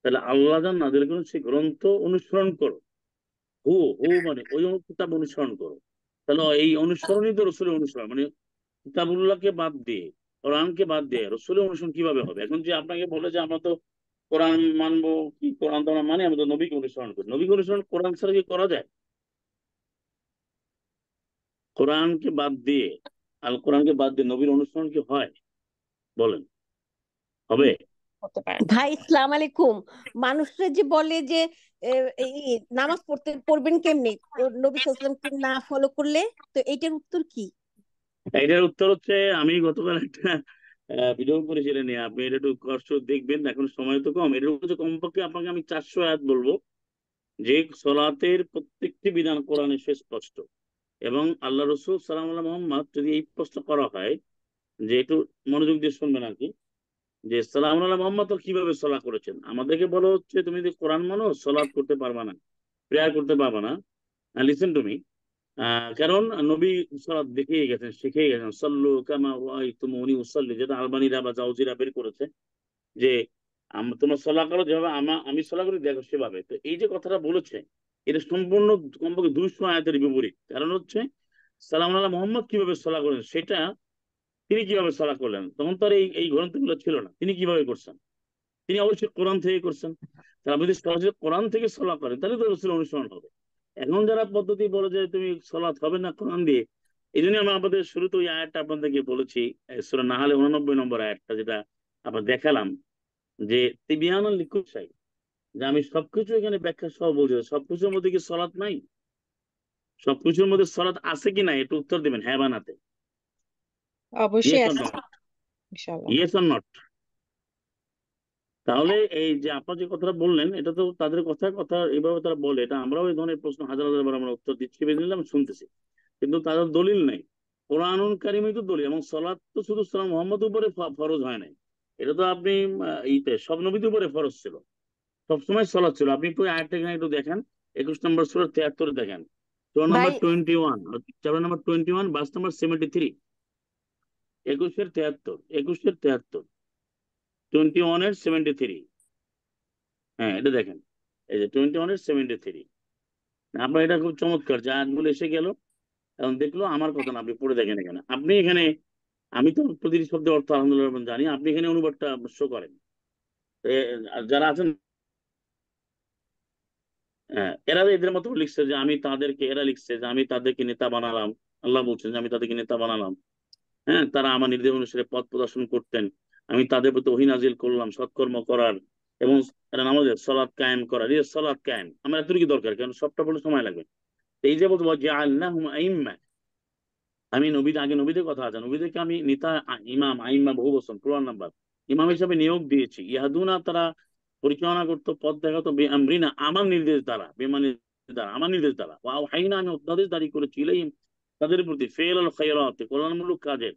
তাহলে আল্লাহ যান নাযিল করেন সেই গ্রন্থ অনুসরণ করো। হু হু মানে ওই কিতাব অনুসরণ করো। তাহলে এই অনুসরণই তো রসুলের অনুসরণ, মানে কিতাবুল্লাহকে বাদ দিয়ে, কোরআনকে বাদ দিয়ে রসুলের অনুসরণ কিভাবে হবে? এখন যে আপনাকে বলে যে আমরা তো কোরআন মানবো, কি কোরআন তো আমরা মানি, আমরা তো নবীকে অনুসরণ করি, নবীকে অনুসরণ কোরআন ছাড়া কি করা যায়? কোরআনকে বাদ দিয়ে, আল কোরআনকে বাদ দিয়ে নবীর অনুসরণ কি হয়? বলেন, হবে? হতে পারে না। ভাই ইসলাম আলাইকুম। মানুষরা যে বলে যে এই নামাজ পড়বেন কেমনে নবী সাল্লাল্লাহু আলাইহি ওয়াসাল্লামকে না ফলো করলে, তো এইটার উত্তর কি? এটার উত্তর হচ্ছে, আমি গতকাল একটা ভিডিও করেছিলেন, আপনি এটা একটু কষ্ট দেখবেন, এখন সময় তো কম। এটার হচ্ছে কমপক্ষে আপনাকে আমি 400 আয়াত বলবো, যে সলাতের প্রত্যেকটি বিধান কোরআনে সুস্পষ্ট। এবং আল্লাহ রসুল সালাম আল্লাহ মোহাম্মদ, যদি এই প্রশ্ন করা হয়, যে একটু মনোযোগ দিয়ে শুনবেন আর কি, যে সালাম আল্লাহ মোহাম্মদ তো কিভাবে সলা করেছেন, আমাদেরকে বলা হচ্ছে তুমি যদি কোরআন মানো সলাৎ করতে পারবা না, প্রেয়ার করতে পারবা না। Listen to me. কারণ নবী সালাত দেখিয়ে গেছেন, শিখিয়ে গেছেন, সল্লু কামা রাআইতুমুনি উসাল্লি, যেটা আলবানীরা বা জাউজিরা বের করেছে, যে তোমরা সলা করো যেভাবে আমি সলা করি, দেখো সেভাবে। তো এই যে কথাটা বলেছে, এটা সম্পূর্ণ কমপক্ষে 200 আয়াতের বিপরীত। কারণ হচ্ছে সালাম আল্লাহ মোহাম্মদ কিভাবে সলা করেন সেটা তিনি কিভাবে সলা করলেন? তখন তো আর এই এই গ্রন্থগুলো ছিল না, তিনি কিভাবে করছেন? তিনি অবশ্যই কোরআন থেকে করছেন। তারা যদি সরাসরি কোরআন থেকে সলা করেন তাহলে তো রসুল অনুসরণ হবে। এখন যারা পদ্ধতি বলে যে তুমি সলাৎ হবে না কোরআন দিয়ে, এই জন্য আমি আমাদের শুরুতে ওই আয়াতটা আপনাদেরকে বলেছি, সূরা নাহলে 89 নম্বর আয়াতটা, যেটা আবার দেখালাম, যে তিবিয়ান লিকুল শাই, যে আমি সবকিছু এখানে ব্যাখ্যা সহ বলছি। সবকিছুর মধ্যে কি সলাৎ নাই? সবকিছুর মধ্যে সলাৎ আছে কি নাই, একটু উত্তর দিবেন হ্যাঁ বা নাতে। অবশ্যই ইয়েস অর আছে নট? ইনশাআল্লাহ। Yes or not? তাহলে এই যে আপনার যে কথাটা বললেন, এটা তো তাদের কথা কথা এইভাবে তারা বলে, এটা আমরাও এই ধরনের প্রশ্ন হাজার হাজার বার আমরা উত্তর দিচ্ছি, বেঁধে নিলাম, শুনতেছি, কিন্তু তাদের দলিল নেই। কোরআনুল কারিমই তো দলিল, এবং সলাৎ তো শুধু সালাম মোহাম্মদ উপরে ফরজ হয় নাই, এটা তো আপনি ইতে সব নবীদের উপরে ফরজ ছিল, সবসময় সলাৎ ছিল। আপনি একটু আয়াতটা এখানে একটু দেখেন, 21 নম্বর সূরা 73 দেখেন, সূরা ভাই number 21, chapter number 21, verse number 73। 21-73, 21-73, 21-73। হ্যাঁ, এটা দেখেন, এই যে 21-73। আপনার এটা খুব চমৎকার যে আয়াতগুলো এসে গেল, এখন দেখলো আমার কথা না, আপনি পড়ে দেখেন এখানে, আপনি এখানে, আমি তো প্রতিটি শব্দের অর্থ আলহামদুলিল্লাহ জানি, আপনি এখানে অনুবাদটা শো করেন। আর যারা আছেন, এরা এদের মতো লিখছে যে আমি তাদেরকে, এরা লিখছে যে আমি তাদেরকে নেতা বানালাম। আল্লাহ বলছেন যে আমি তাদেরকে নেতা বানালাম, হ্যাঁ, তারা আমার নির্দেশ অনুসারে পথ প্রদর্শন করতেন, আমি তাদের প্রতি ওহী নাজিল করলাম সৎকর্ম করার, এবং এরা নামাজের সলাৎ কায়েম করার। এই যে সলাৎ কায়েম আমার এতটুকু দরকার, কারণ সবটা বলতে সময় লাগবে। এই যে বলতে যে আল্লাহুম আইম্মা, আমি নবীদের, আগে নবীদের কথা আছে, নবীদেরকে আমি নেতা, ইমাম, আইম্মা বহু বছর পুরান নাম্বার, ইমাম হিসাবে নিয়োগ দিয়েছি। ইয়াহাদুনা, তারা পরিচালনা করতো, পথ দেখাতো, আমরিনা, আমার নির্দেশ দ্বারা, বেমানের দ্বারা, আমার নির্দেশ দ্বারা, ওয়া হাইনা, আমি অত্যাদেশ দাঁড়ি করেছি, ইলাইহিম, তাদের প্রতি, ফেল আল খায়রাত, কল্যাণমূলক কাজের।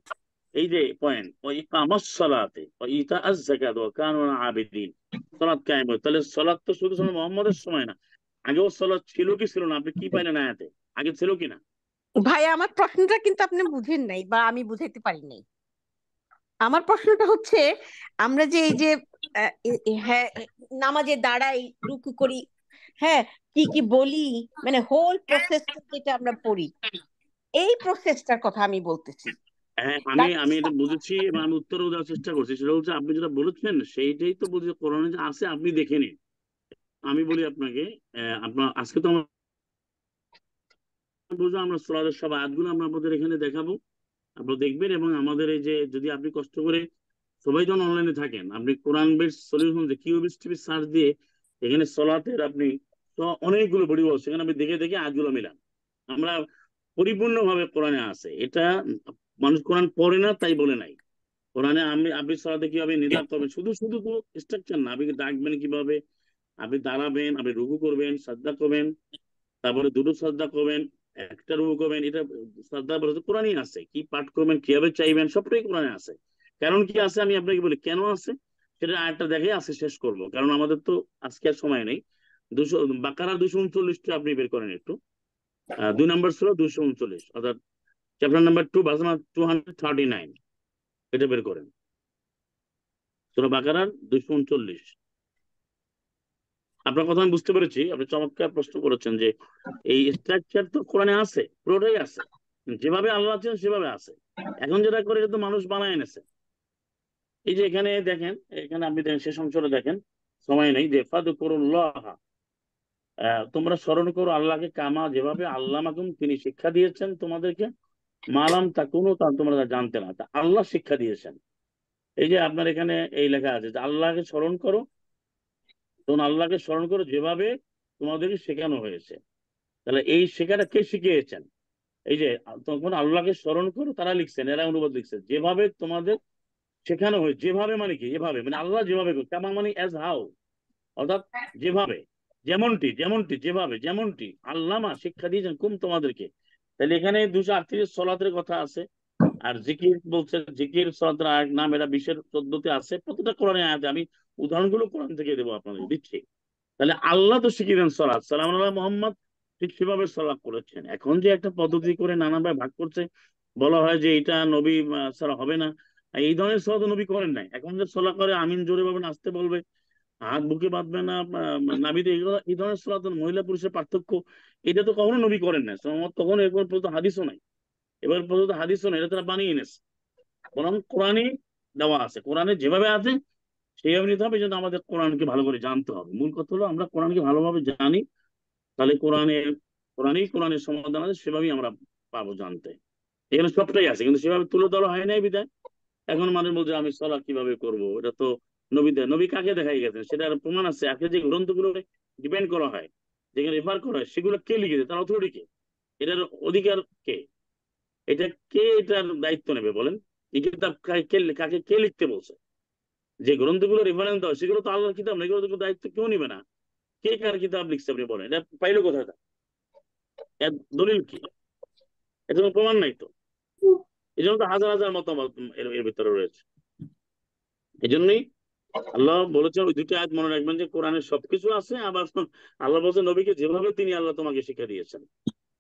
এই যে পয়েন্ট, ওয়া ইকামাস সালাতে ওয়া ইতাআজ যাকাত ওয়া কানু আবিদিন, সালাত কায়েম হয়। তাহলে সালাত তো শুধু শুধু মুহাম্মদের সময় না, আগেও সালাত ছিল কি ছিল না? আপনি কি পাইলেন আয়াতে? আগে ছিল কিনা? ভাই আমার প্রশ্নটা কিন্তু আপনি বুঝেন নাই বা আমি বুঝাইতে পারি নাই। আমার প্রশ্নটা হচ্ছে, আমরা যে এই যে হ্যাঁ নামাজে দাঁড়াই, রুকু করি, হ্যাঁ, কি কি বলি, মানে হোল প্রসেসটা যেটা আমরা পড়ি, এই প্রসেসটার কথা আমি বলতেছি। হ্যাঁ, আমি তার আমি এটা বুঝেছি এবং আমি উত্তরও দেওয়ার চেষ্টা করছি। সেটা হচ্ছে আপনি যেটা বলেছেন সেইটাই তো বলছি, কোরআনে যে আছে আপনি দেখে নিন। আমি বলি আপনাকে, আপনার আজকে তো আমরা বুঝলাম, আমরা সূরার সব আয়াতগুলো আমরা আপনাদের এখানে দেখাবো, আপনারা দেখবেন। এবং আমাদের এই যে, যদি আপনি কষ্ট করে, সবাই যখন অনলাইনে থাকেন, আপনি কোরআন বেস সলিউশন যে কিউবিস টিভি সার্চ দিয়ে এখানে সলাতের আপনি তো অনেকগুলো ভিডিও, সেখানে আপনি দেখে দেখে আয়াতগুলো মিলান। আমরা পরিপূর্ণভাবে কোরআনে আছে এটা, মানুষ কোরআন পড়ে না তাই বলে নাই। কোরআনে আমি, আপনি সালাতে কিভাবে নিদান করবেন, শুধু শুধু তো স্ট্রাকচার না, আপনি ডাকবেন কিভাবে, আপনি দাঁড়াবেন, আপনি রুকু করবেন, সাজদা করবেন, তারপরে দুটো সাজদা করবেন, একটা রুকু করবেন, এটা সাজদা বলে কোরআনই আছে। কি পাঠ করবেন, কিভাবে চাইবেন, সবটাই কোরআনে আছে। কারণ কি আছে আমি আপনাকে বলি কেন আছে, সেটা আরেকটা দেখে আছে শেষ করব, কারণ আমাদের তো আজকে আর সময় নেই। 200 বাকারা 239টা আপনি বের করেন একটু, 2 নম্বর সূরা 239, অর্থাৎ চ্যাপ্টার নাম্বার 2, ভার্স নাম্বার 239, এটা বের করেন, সূরা বাকারার 239। আপনার কথা আমি বুঝতে পেরেছি, আপনি চমৎকার প্রশ্ন করেছেন যে এই স্ট্রাকচার তো কোরআনে আছে, পুরোটাই আছে, যেভাবে আল্লাহ আছেন সেভাবে আছে। এখন যেটা করে এটা তো মানুষ বানায় এনেছে। এই যে এখানে দেখেন, এখানে আপনি দেখেন শেষ অংশটা দেখেন, সময় নেই, যে ফাদকুরুল্লাহ, তোমরা স্মরণ করো আল্লাহকে, কামা, যেভাবে আল্লামাকুম, তিনি শিক্ষা দিয়েছেন তোমাদেরকে, মালাম তাকুনু, তা তোমরা জানতে না, তা আল্লাহ শিক্ষা দিয়েছেন। এই যে আপনার এখানে এই লেখা আছে যে আল্লাহকে স্মরণ করো, তখন আল্লাহকে স্মরণ করো যেভাবে তোমাদেরকে শেখানো হয়েছে। তাহলে এই শেখাটা কে শিখিয়েছেন? এই যে তখন আল্লাহকে স্মরণ করো, তারা লিখছেন, এরা অনুবাদ লিখছে, যেভাবে তোমাদের শেখানো হয়। যেভাবে মানে কি? যেভাবে মানে আল্লাহ যেভাবে, কেমন মানে অ্যাজ হাউ, অর্থাৎ যেভাবে, যেমনটি, যেমনটি, যেভাবে, যেমনটি আল্লামা শিক্ষা দিয়েছেন কুম তোমাদেরকে। তাহলে এখানে 238 সলাতের কথা আছে। আর জিকির বলছে, জিকির সলাতের আরেক নাম, এটা 20-14 আছে, প্রতিটা কোরআনে আয়াতে। আমি উদাহরণগুলো কোরআন থেকে দেবো, আপনাদের দিচ্ছি। তাহলে আল্লাহ তো শিখিয়ে দেন সলাৎ, সালাম আল্লাহ মোহাম্মদ ঠিক সেভাবে সলাৎ করেছেন। এখন যে একটা পদ্ধতি করে নানাভাবে ভাগ করছে, বলা হয় যে এটা নবী ছাড়া হবে না, এই ধরনের সলাৎ নবী করেন নাই। এখন যে সলা করে, আমিন জোরে বলবেন, আসতে বলবে, হাত বুকে বাঁধবে না, নাবিতে, এগুলো এই ধরনের সলাৎ, মহিলা পুরুষের পার্থক্য, এটা তো কখনো নবী করেন নাই। তখন এরপর পর্যন্ত হাদিসও নাই, এবার পর্যন্ত হাদিসও নাই, এটা তারা বানিয়ে এনেছে। বরং কোরআনে দেওয়া আছে, কোরআনে যেভাবে আছে সেইভাবে নিতে হবে। এই জন্য আমাদের কোরআনকে ভালো করে জানতে হবে। মূল কথা হলো আমরা কোরআনকে ভালোভাবে জানি, তাহলে কোরআনের সমাধান আছে, সেভাবেই আমরা পাবো জানতে। এখানে সবটাই আছে, কিন্তু সেভাবে তুলে ধরা হয় নাই বিধায় এখন মানুষ বলছে আমি সালাত কিভাবে করব, এটা তো নবী কাকে দেখাই গেছেন সেটার প্রমাণ আছে। আজকে যে গ্রন্থগুলো ডিপেন্ড করা হয়, যেখানে রেফার করা হয়, সেগুলো কে লিখেছে, তার অথরিটি কে, এটার অধিকার কে, এটা কে এটার দায়িত্ব নেবে বলেন? এই কিতাব কাকে কে লিখতে বলছে? যে গ্রন্থগুলো রেফারেন্স দেওয়া সেগুলো তো আল্লাহর কিতাব না, এগুলো তো দায়িত্ব কেউ নিবে না। কে কার কিতাব লিখছে আপনি বলেন? এটা পাইলো কোথায়? এর দলিল কি? এর কোনো প্রমাণ নাই তো। এই জন্য তো হাজার হাজার মতামত এর ভিতরে রয়েছে। এই জন্যই আল্লাহ বলেছেন, ওই দুইটা আয়াত মনে রাখবেন, যে কোরআনের সবকিছু আছে, আবার আল্লাহ বলছেন নবীকে যেভাবে তিনি আল্লাহ তোমাকে শিক্ষা দিয়েছেন।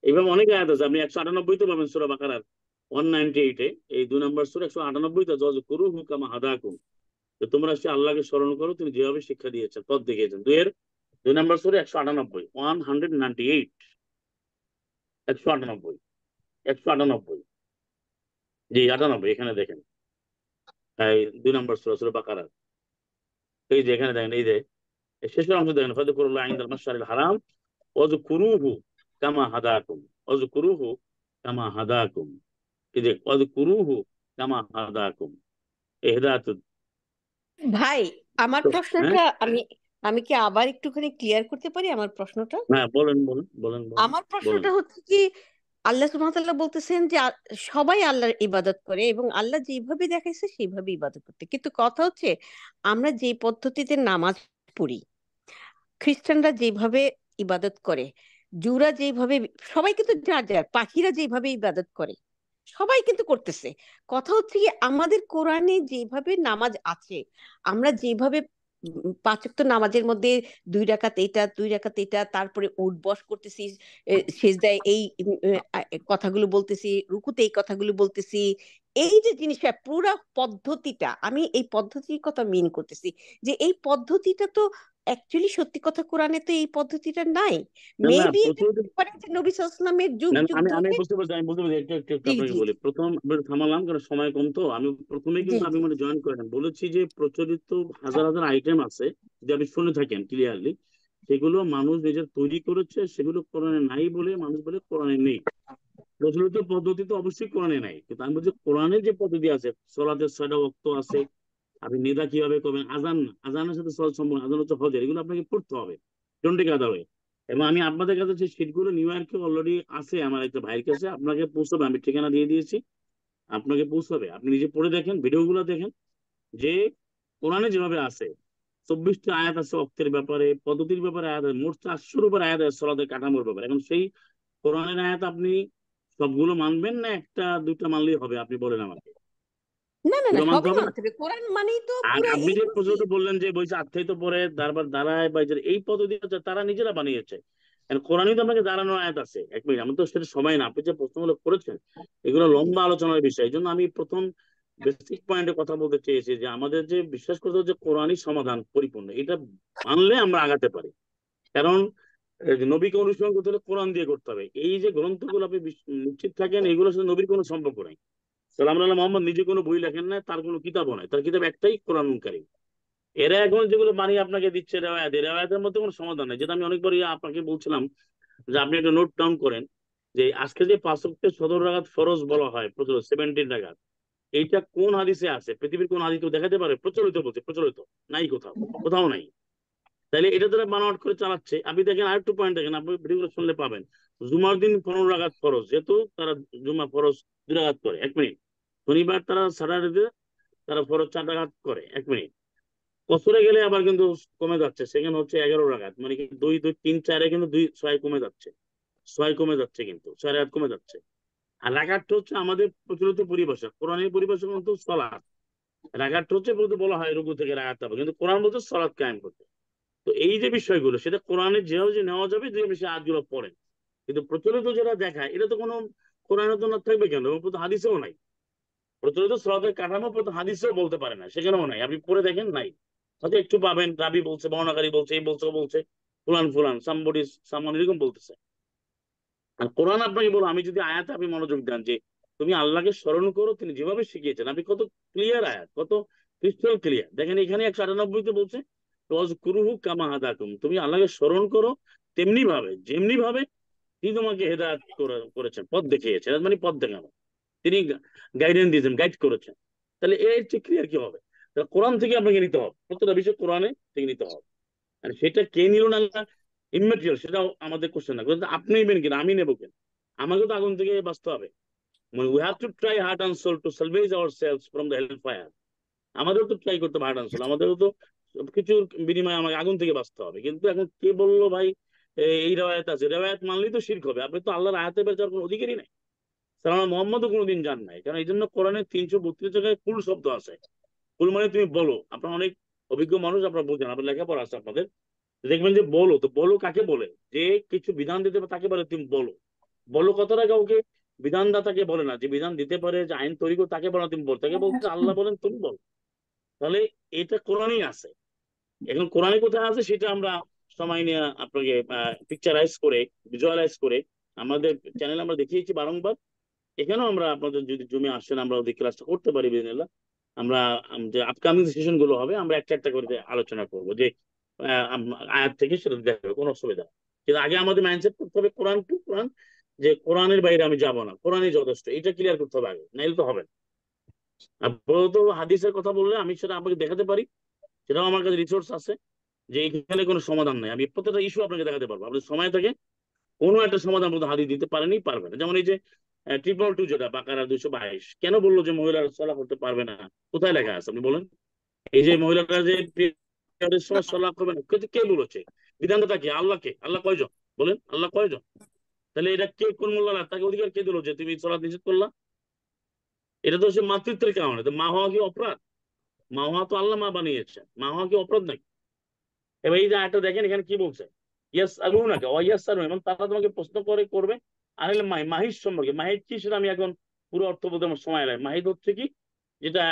এইভাবে অনেক আয়াত আছে, আপনি 198 তে পাবেন সূরা বাকারার 198-এ, এই 2 নম্বর সূরা 198-তে, যযকুরুহু কামা হাদাকুম, যে তোমরা সে আল্লাহকে স্মরণ করো তিনি যেভাবে শিক্ষা দিয়েছেন, পথ দেখিয়েছেন। 2 নম্বর সূরা 198, 198, 198, 198, জি 98, এখানে দেখেন, এই 2 নম্বর সূরা, সূরা বাকারার, এই যে এখানে দেখেন, এই যে এই শেষের অংশ দেখেন, ফাযকুরুল্লাহ ইনদাল মাশআরিল হারাম ওয়াজকুরুহু কামা হাদাকুম, ওয়াজকুরুহু কামা হাদাকুম, এই যে ওয়াজকুরুহু কামা হাদাকুম, এই হেদায়েত। ভাই, আমার হ্যাঁ, প্রশ্নটা আমি আমি কি আবার একটুখানি ক্লিয়ার করতে পারি আমার প্রশ্নটা? হ্যাঁ, বলেন বলেন বলেন বলেন আমার বলেন। প্রশ্নটা হচ্ছে কি, আল্লাহ সুবহানাহু ওয়া তাআলা বলতেছেন যে সবাই আল্লাহর ইবাদত করে এবং আল্লাহ যেভাবে দেখাইছে সেইভাবে ইবাদত করতে, কিন্তু কথা হচ্ছে আমরা যে পদ্ধতিতে নামাজ পড়ি, খ্রিস্টানরা যেভাবে ইবাদত করে, জুরা যেভাবে, সবাই কিন্তু যার যার, পাখিরা যেভাবে ইবাদত করে সবাই কিন্তু করতেছে। কথা হচ্ছে কি আমাদের কোরআনে যেভাবে নামাজ আছে, আমরা যেভাবে 5 ওয়াক্ত নামাজের মধ্যে 2 রাকাত এটা 2 রাকাত এটা, তারপরে উঠ বস করতেছি, সেজদায় এই কথাগুলো বলতেছি, রুকুতে এই কথাগুলো বলতেছি, এই যে জিনিসটা পুরো পদ্ধতিটা, আমি এই পদ্ধতির কথা মিন করতেছি, যে এই পদ্ধতিটা তো অ্যাকচুয়ালি সত্যি কথা কোরআনে তো এই পদ্ধতিটা নাই। না না, মেবি প্রচুর। যে নবী সাল্লাল্লাহু আলাইহি ওয়াসাল্লামের যুগ না, যুগ আমি ধরে। বুঝতে পারছি, একটু একটু একটু জি আপনাকে জি বলি। প্রথম এবার থামালাম কারণ সময় কম, তো আমি প্রথমে জি কিন্তু আপনি জি মানে জয়েন করেন বলেছি যে প্রচলিত হাজার হাজার আইটেম আছে, যদি আপনি শুনে থাকেন ক্লিয়ারলি, সেগুলো মানুষ নিজের তৈরি করেছে, সেগুলো কোরআনে নাই বলে মানুষ বলে কোরআনে নেই। প্রচলিত পদ্ধতি তো অবশ্যই কোরআনে নাই, কিন্তু আমি বলছি কোরআনের যে পদ্ধতি আছে, সলাতের 6টা ওয়াক্ত আছে, আপনি নেদা কিভাবে করবেন, আজান না, আজানের সাথে সলাৎ সম্পূর্ণ, আজান হচ্ছে হজের, এগুলো আপনাকে পড়তে হবে চন্ডিকা আদালতে। এবং আমি আপনাদের কাছে যে শীটগুলো নিউ ইয়র্কে অলরেডি আছে, আমার একটা ভাইয়ের কাছে, আপনাকে পৌঁছাবে, আমি ঠিকানা দিয়ে দিয়েছি, আপনাকে পৌঁছাবে, আপনি নিজে পড়ে দেখেন, ভিডিওগুলো দেখেন, যে কোরআনে যেভাবে আছে, 24টা আয়াত আছে অক্তের ব্যাপারে, পদ্ধতির ব্যাপারে আয়াত আছে, মোট 400-র উপর আয়াত আছে সলাতের কাঠামোর ব্যাপারে। এখন সেই কোরআনের আয়াত আপনি সবগুলো মানবেন না একটা দুইটা মানলেই হবে? আপনি বলেন আমাকে, না না না, এগুলো মানতে সবই হবে না? মানতে হবে, কোরআন মানেই তো আর পুরা আপনি এ যে টু প্রচলিত জেড। বললেন যে বইছে আত্মাই তো পরে তারপর দাঁড়ায় বা এই পদ্ধতি হচ্ছে তারা নিজেরা বানিয়েছে। আর কোরআনই তো আপনাকে দাঁড়ানোর আয়াত আছে। এক মিনিট, আমি তো সেটা সময় না, আপনি যে প্রশ্নগুলো করেছেন এগুলো লম্বা আলোচনার বিষয়। এই জন্য আমি প্রথম বেসিক পয়েন্টে কথা বলতে চেয়েছি, যে আমাদের যে বিশ্বাস করতে হবে যে কোরআনই সমাধান পরিপূর্ণ, এটা মানলে আমরা আগাতে পারি। কারণ এই যে নবীকে অনুসরণ করতে হলে কোরআন দিয়ে করতে হবে। এই যে গ্রন্থগুলো আপনি নিশ্চিত থাকেন এগুলোর সাথে নবীর কোনো সম্পর্ক নাই। সালাম আল্লাহ মোহাম্মদ নিজে কোনো বই লেখেন না, তার কোনো কিতাবও নাই, তার কিতাব একটাই কোরআন কারীম। এরা এখন যেগুলো বানিয়ে আপনাকে দিচ্ছে রেওয়ায়াত, এই রেওয়ায়াতের মধ্যে কোনো সমাধান নেই, যেটা আমি অনেকবারই আপনাকে বলছিলাম, যে আপনি একটা নোট ডাউন করেন, যে আজকে যে 5 ওয়াক্তের 17 রাকাত ফরজ বলা হয়, প্রচলিত 17 রাকাত, এইটা কোন হাদিসে আছে? পৃথিবীর কোন হাদিস কেউ দেখাতে পারে? প্রচলিত বলছে, প্রচলিত নাই, কোথাও কোথাও নাই। তাইলে এটা তারা বানোয়াট করে চালাচ্ছে। আপনি দেখেন আরেকটু পয়েন্ট দেখেন, আপনি ভিডিওগুলো শুনলে পাবেন, জুমার দিন 15 রাকাত ফরজ, যেহেতু তারা জুমা ফরজ 2 রাকাত করে, 1 মিনিট, শনিবার তারা স্যাটারডে তারা ফরজ 4 রাকাত করে, 1 মিনিট, বছরে গেলে আবার কিন্তু কমে যাচ্ছে, সেখানে হচ্ছে 11 রাকাত, মানে কি 2 2 3 4-এ কিন্তু 2 6 কমে যাচ্ছে, 6 কমে যাচ্ছে, কিন্তু 4 রাকাত কমে যাচ্ছে। আর রাকাতটা হচ্ছে আমাদের প্রচলিত পরিভাষা, কোরআনের পরিভাষা কিন্তু সলাৎ। রাকাতটা হচ্ছে বলতে বলা হয় রুকু থেকে রাকাত হবে, কিন্তু কোরআন বলতে সলাৎ কায়েম করতে। তো এই যে বিষয়গুলো, সেটা কোরআনের যেভাবে যে নেওয়া যাবে, যে বেশি আয়াতগুলো পড়েন। কিন্তু প্রচলিত যেটা দেখায়, এটা তো কোনো কোরআনের তো না থাকবে কেন, এবং প্রথম হাদিসেও নাই। প্রচলিত সলাতের কাঠামো প্রথম হাদিসেও বলতে পারে না, সেখানেও নাই, আপনি পড়ে দেখেন নাই। হয়তো একটু পাবেন, রাবি বলছে, বর্ণাকারী বলছে, এই বলছে, ও বলছে, ফুলান ফুলান সামবডি সামান এরকম বলতেছে। আর কোরআন আপনাকে বলো, আমি যদি আয়াতে আপনি মনোযোগ দেন, যে তুমি আল্লাহকে স্মরণ করো তিনি যেভাবে শিখিয়েছেন। আপনি কত ক্লিয়ার আয়াত, কত ক্রিস্টাল ক্লিয়ার। দেখেন এখানে 198-তে বলছে ওয়াজকুরুহু কামা হাদাকুম, তুমি আল্লাহকে স্মরণ করো তেমনি ভাবে যেমনি ভাবে তিনি তোমাকে হেদায়েত করেছেন, পথ দেখিয়েছেন, মানে পথ দেখানো, তিনি গাইডেন্স দিয়েছেন, গাইড করেছেন। তাহলে এর চেয়ে ক্লিয়ার কি হবে? তাহলে কোরআন থেকে আপনাকে নিতে হবে, প্রত্যেকটা বিষয় কোরআনে থেকে নিতে হবে। আর সেটা কে নিল না ইমেটেরিয়াল, সেটাও আমাদের কোশ্চেন না, কিন্তু আপনি নেবেন কিনা, আমি নেবো কিনা, আমাকে তো আগুন থেকে বাঁচতে হবে। মানে we have to try heart and soul to salvage our selves from the hell fire. আমাদেরও তো ট্রাই করতে হবে হার্ট অ্যান্ড সোল, আমাদেরও তো কিছুর বিনিময়ে আমাকে আগুন থেকে বাঁচতে হবে। কিন্তু এখন কে বললো ভাই এই রেওয়ায়ত আছে, রেওয়ায়ত মানলেই তো শিরক হবে। আপনি তো আল্লাহর আয়াতে বের যাওয়ার কোনো অধিকারই নাই। সালাম মোহাম্মদও কোনোদিন জান নাই, কারণ এই জন্য কোরআনে 332 জায়গায় কুল শব্দ আছে। কুল মানে তুমি বলো। আপনার অনেক অভিজ্ঞ মানুষ, আপনারা বোঝেন, আপনার লেখাপড়া আছে আপনাদের, দেখবেন যে বলো, তো বলো কাকে বলে? যে কিছু বিধান দিতে পারে তাকে বলে তুমি বলো। বলো কথাটা কাউকে বিধানদাতাকে বলে না, যে বিধান দিতে পারে, যে আইন তৈরি করে তাকে বলে না তুমি বল, তাকে বলতে আল্লাহ বলেন তুমি বল। তাহলে এটা কোরআনই আছে। এখন কোরআনে কোথায় আছে সেটা আমরা সময় নিয়ে আপনাকে পিকচারাইজ করে, ভিজুয়ালাইজ করে আমাদের চ্যানেলে আমরা দেখিয়েছি বারংবার। এখানেও আমরা আপনাদের যদি জমি আসেন আমরা ওদের ক্লাসটা করতে পারি বিদিনিল্লাহ। আমরা যে আপকামিং সেশন গুলো হবে আমরা একটা একটা করে আলোচনা করব, যে আয়াত থেকে সেটা দেখবে, কোনো অসুবিধা নেই। কিন্তু আগে আমাদের মাইন্ডসেট করতে হবে কোরআন টু কোরআন, যে কোরআনের বাইরে আমি যাব না, কোরআনই যথেষ্ট, এটা ক্লিয়ার করতে হবে আগে, নাইলে তো হবে না। আপাতত হাদিসের কথা বললে আমি সেটা আপনাকে দেখাতে পারি, সেটাও আমার কাছে রিসোর্স আছে, যে এখানে কোনো সমাধান নাই। আমি প্রত্যেকটা ইস্যু আপনাকে দেখাতে পারবো, আপনার সময় থেকে কোনো একটা সমাধান মধ্যে হাদিস দিতে পারেনি, পারবে না। যেমন এই যে 222, যেটা বাকারা 222, কেন বললো যে মহিলারা সলা করতে পারবে না? কোথায় লেখা আছে আপনি বলেন? এই যে মহিলারা যে পিরিয়ডের সময় সলা করবে না, কে বলেছে? বিধানটা কে? আল্লাহকে। আল্লাহ কয়জন বলেন? আল্লাহ কয়জন? তাহলে এটা কে, কোন মোল্লা তাকে অধিকার কে দিল যে তুমি সলাৎ নিষেধ করলা? এটা তো সে মাতৃত্বের কারণে। তো মা হওয়া কি অপরাধ? মা হওয়া তো আল্লাহ মা বানিয়েছে, মা হওয়া কি অপরাধ নাকি? এবার এই যে আয়টা দেখেন এখানে কি বলছে, ইয়াস আলুনাকা ওয়া ইয়াসআলুন, এবং তারা তোমাকে প্রশ্ন করবে আনিল মাহির সম্পর্কে। মাহির কি সেটা আমি এখন পুরো অর্থ বলতে আমার সময় লাগে। মাহিদ হচ্ছে কি, যেটা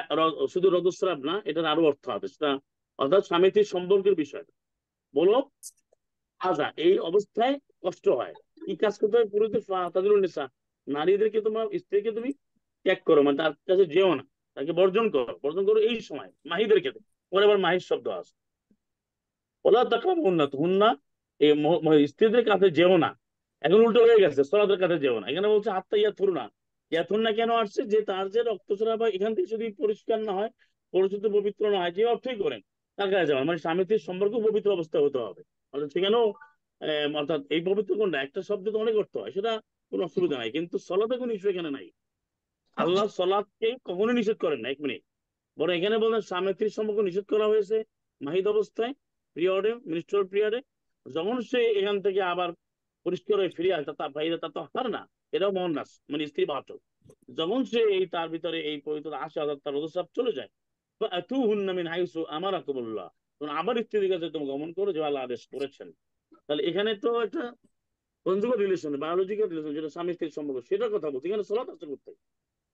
শুধু রজস্রাব না, এটার আরো অর্থ আছে, সেটা অর্থাৎ স্বামী স্ত্রীর সম্পর্কের বিষয়। বলো আজা, এই অবস্থায় কষ্ট হয়, কি কাজ করতে হয়? পুরোতে তাদের নিসা, নারীদেরকে তোমার স্ত্রীকে তুমি ত্যাগ করো, মানে তার কাছে যেও না, তাকে বর্জন করো, বর্জন করো এই সময় মাহিদের ক্ষেত্রে। পরে আবার মাহির শব্দ আছে, ওলা তাকরাবু হুন্না, তো হুন্না এই স্ত্রীদের কাছে যেও না। এখন উল্টো হয়ে গেছে, সলাতের কাছে যেও না, এখানে বলছে হাত্তা ইয়াথুরনা। ইয়াথুরনা কেন আসছে? যে তার যে রক্তচোরা বা এখান থেকে যদি পরিষ্কার না হয়, পরিশুদ্ধ পবিত্র না হয়, যে অর্থই করেন, তার কাছে যাওয়া মানে স্বামী স্ত্রীর সম্পর্ক পবিত্র অবস্থা হতে হবে। অর্থাৎ সেখানেও অর্থাৎ এই পবিত্র কোনটা, একটা শব্দ তো অনেক অর্থ হয়, সেটা কোনো অসুবিধা নাই, কিন্তু সলাতে কোনো ইস্যু এখানে নাই। আল্লাহ সলাৎকে কখনো নিষেধ করেন না, 1 মিনিট। বরং এখানে বলেন স্বামী স্ত্রীর সম্পর্ক নিষেধ করা হয়েছে মাহিদ অবস্থায়, পিরিয়ডে, মিনিস্ট্রাল পিরিয়ডে। যখন সে এখান থেকে আবার পরিষ্কার হয়ে ফিরে আসে তার বাইরে, তা তো হার না, এটাও মহন্নাস, মানে স্ত্রী বাচক। যখন সে এই তার ভিতরে এই পবিত্র আসে, অর্থাৎ তার রজস্রাব চলে যায়, তু হুন্না মিন হাইসু আমার আকুবুল্লাহ, তখন আবার স্ত্রীর কাছে তুমি গমন করো, যে আল্লাহ আদেশ করেছেন। তাহলে এখানে তো একটা কনজুগাল রিলেশন, বায়োলজিক্যাল রিলেশন, যেটা স্বামী স্ত্রীর সম্পর্ক, সেটার কথা বলছি। এখানে সলাৎ আসতে করতে,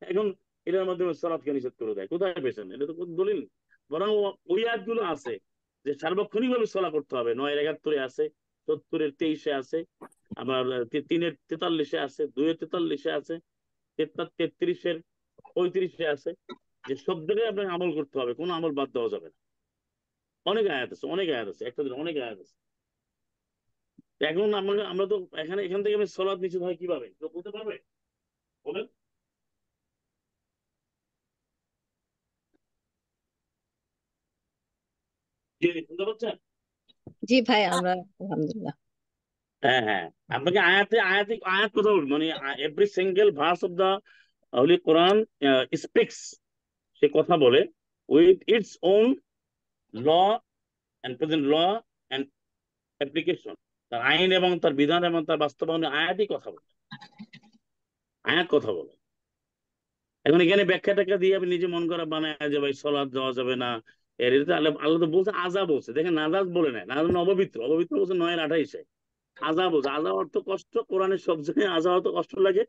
এখন এটার মাধ্যমে সলাৎকে নিষেধ করে দেয়, কোথায় পেয়েছেন? এটা তো কোনো দলিল নেই। বরং ওই আয়াতগুলো আছে যে সার্বক্ষণিক ভাবে সলা করতে হবে, 9-এর 71 আছে, 70-এর 23 আছে, আবার 3-এর 43 আছে, 2-এর 43 আছে, 33-এর 35 আছে, যে সব জায়গায় আপনাকে আমল করতে হবে, কোনো আমল বাদ দেওয়া যাবে না। অনেক আয়াত আছে, অনেক আয়াত আছে, একটা দিন অনেক আয়াত আছে। এখন আমরা তো এখান থেকে আমি সলাৎ নিষেধ হয় কিভাবে কেউ বলতে পারবে? বলেন। জি, শুনতে পাচ্ছেন? জি ভাই, আমরা আলহামদুলিল্লাহ। হ্যাঁ, হ্যাঁ, আপনাকে আয়াতে আয়াতে আয়াত কথা বলবো, মানে every single verse of the holy Quran speaks, সে কথা বলে with its own law and present law and application. তার আইন এবং তার বিধান এবং তার বাস্তবায়নে আয়াতই কথা বলে, আয়াত কথা বলে। এখন এখানে ব্যাখ্যা ট্যাখ্যা দিয়ে আপনি নিজে মন করা বানায় যে ভাই সলাৎ দেওয়া যাবে না, এর এটা আল্লাহ আল্লাহ তো বলছে আজা বলছে, দেখেন নাজাজ বলে নাই, নাজাজ মানে অপবিত্র, অপবিত্র বলছে 9-এর 28-এ। আজা বলছে, আজা অর্থ কষ্ট, কোরআনের সব জায়গায় আজা অর্থ কষ্ট লাগে।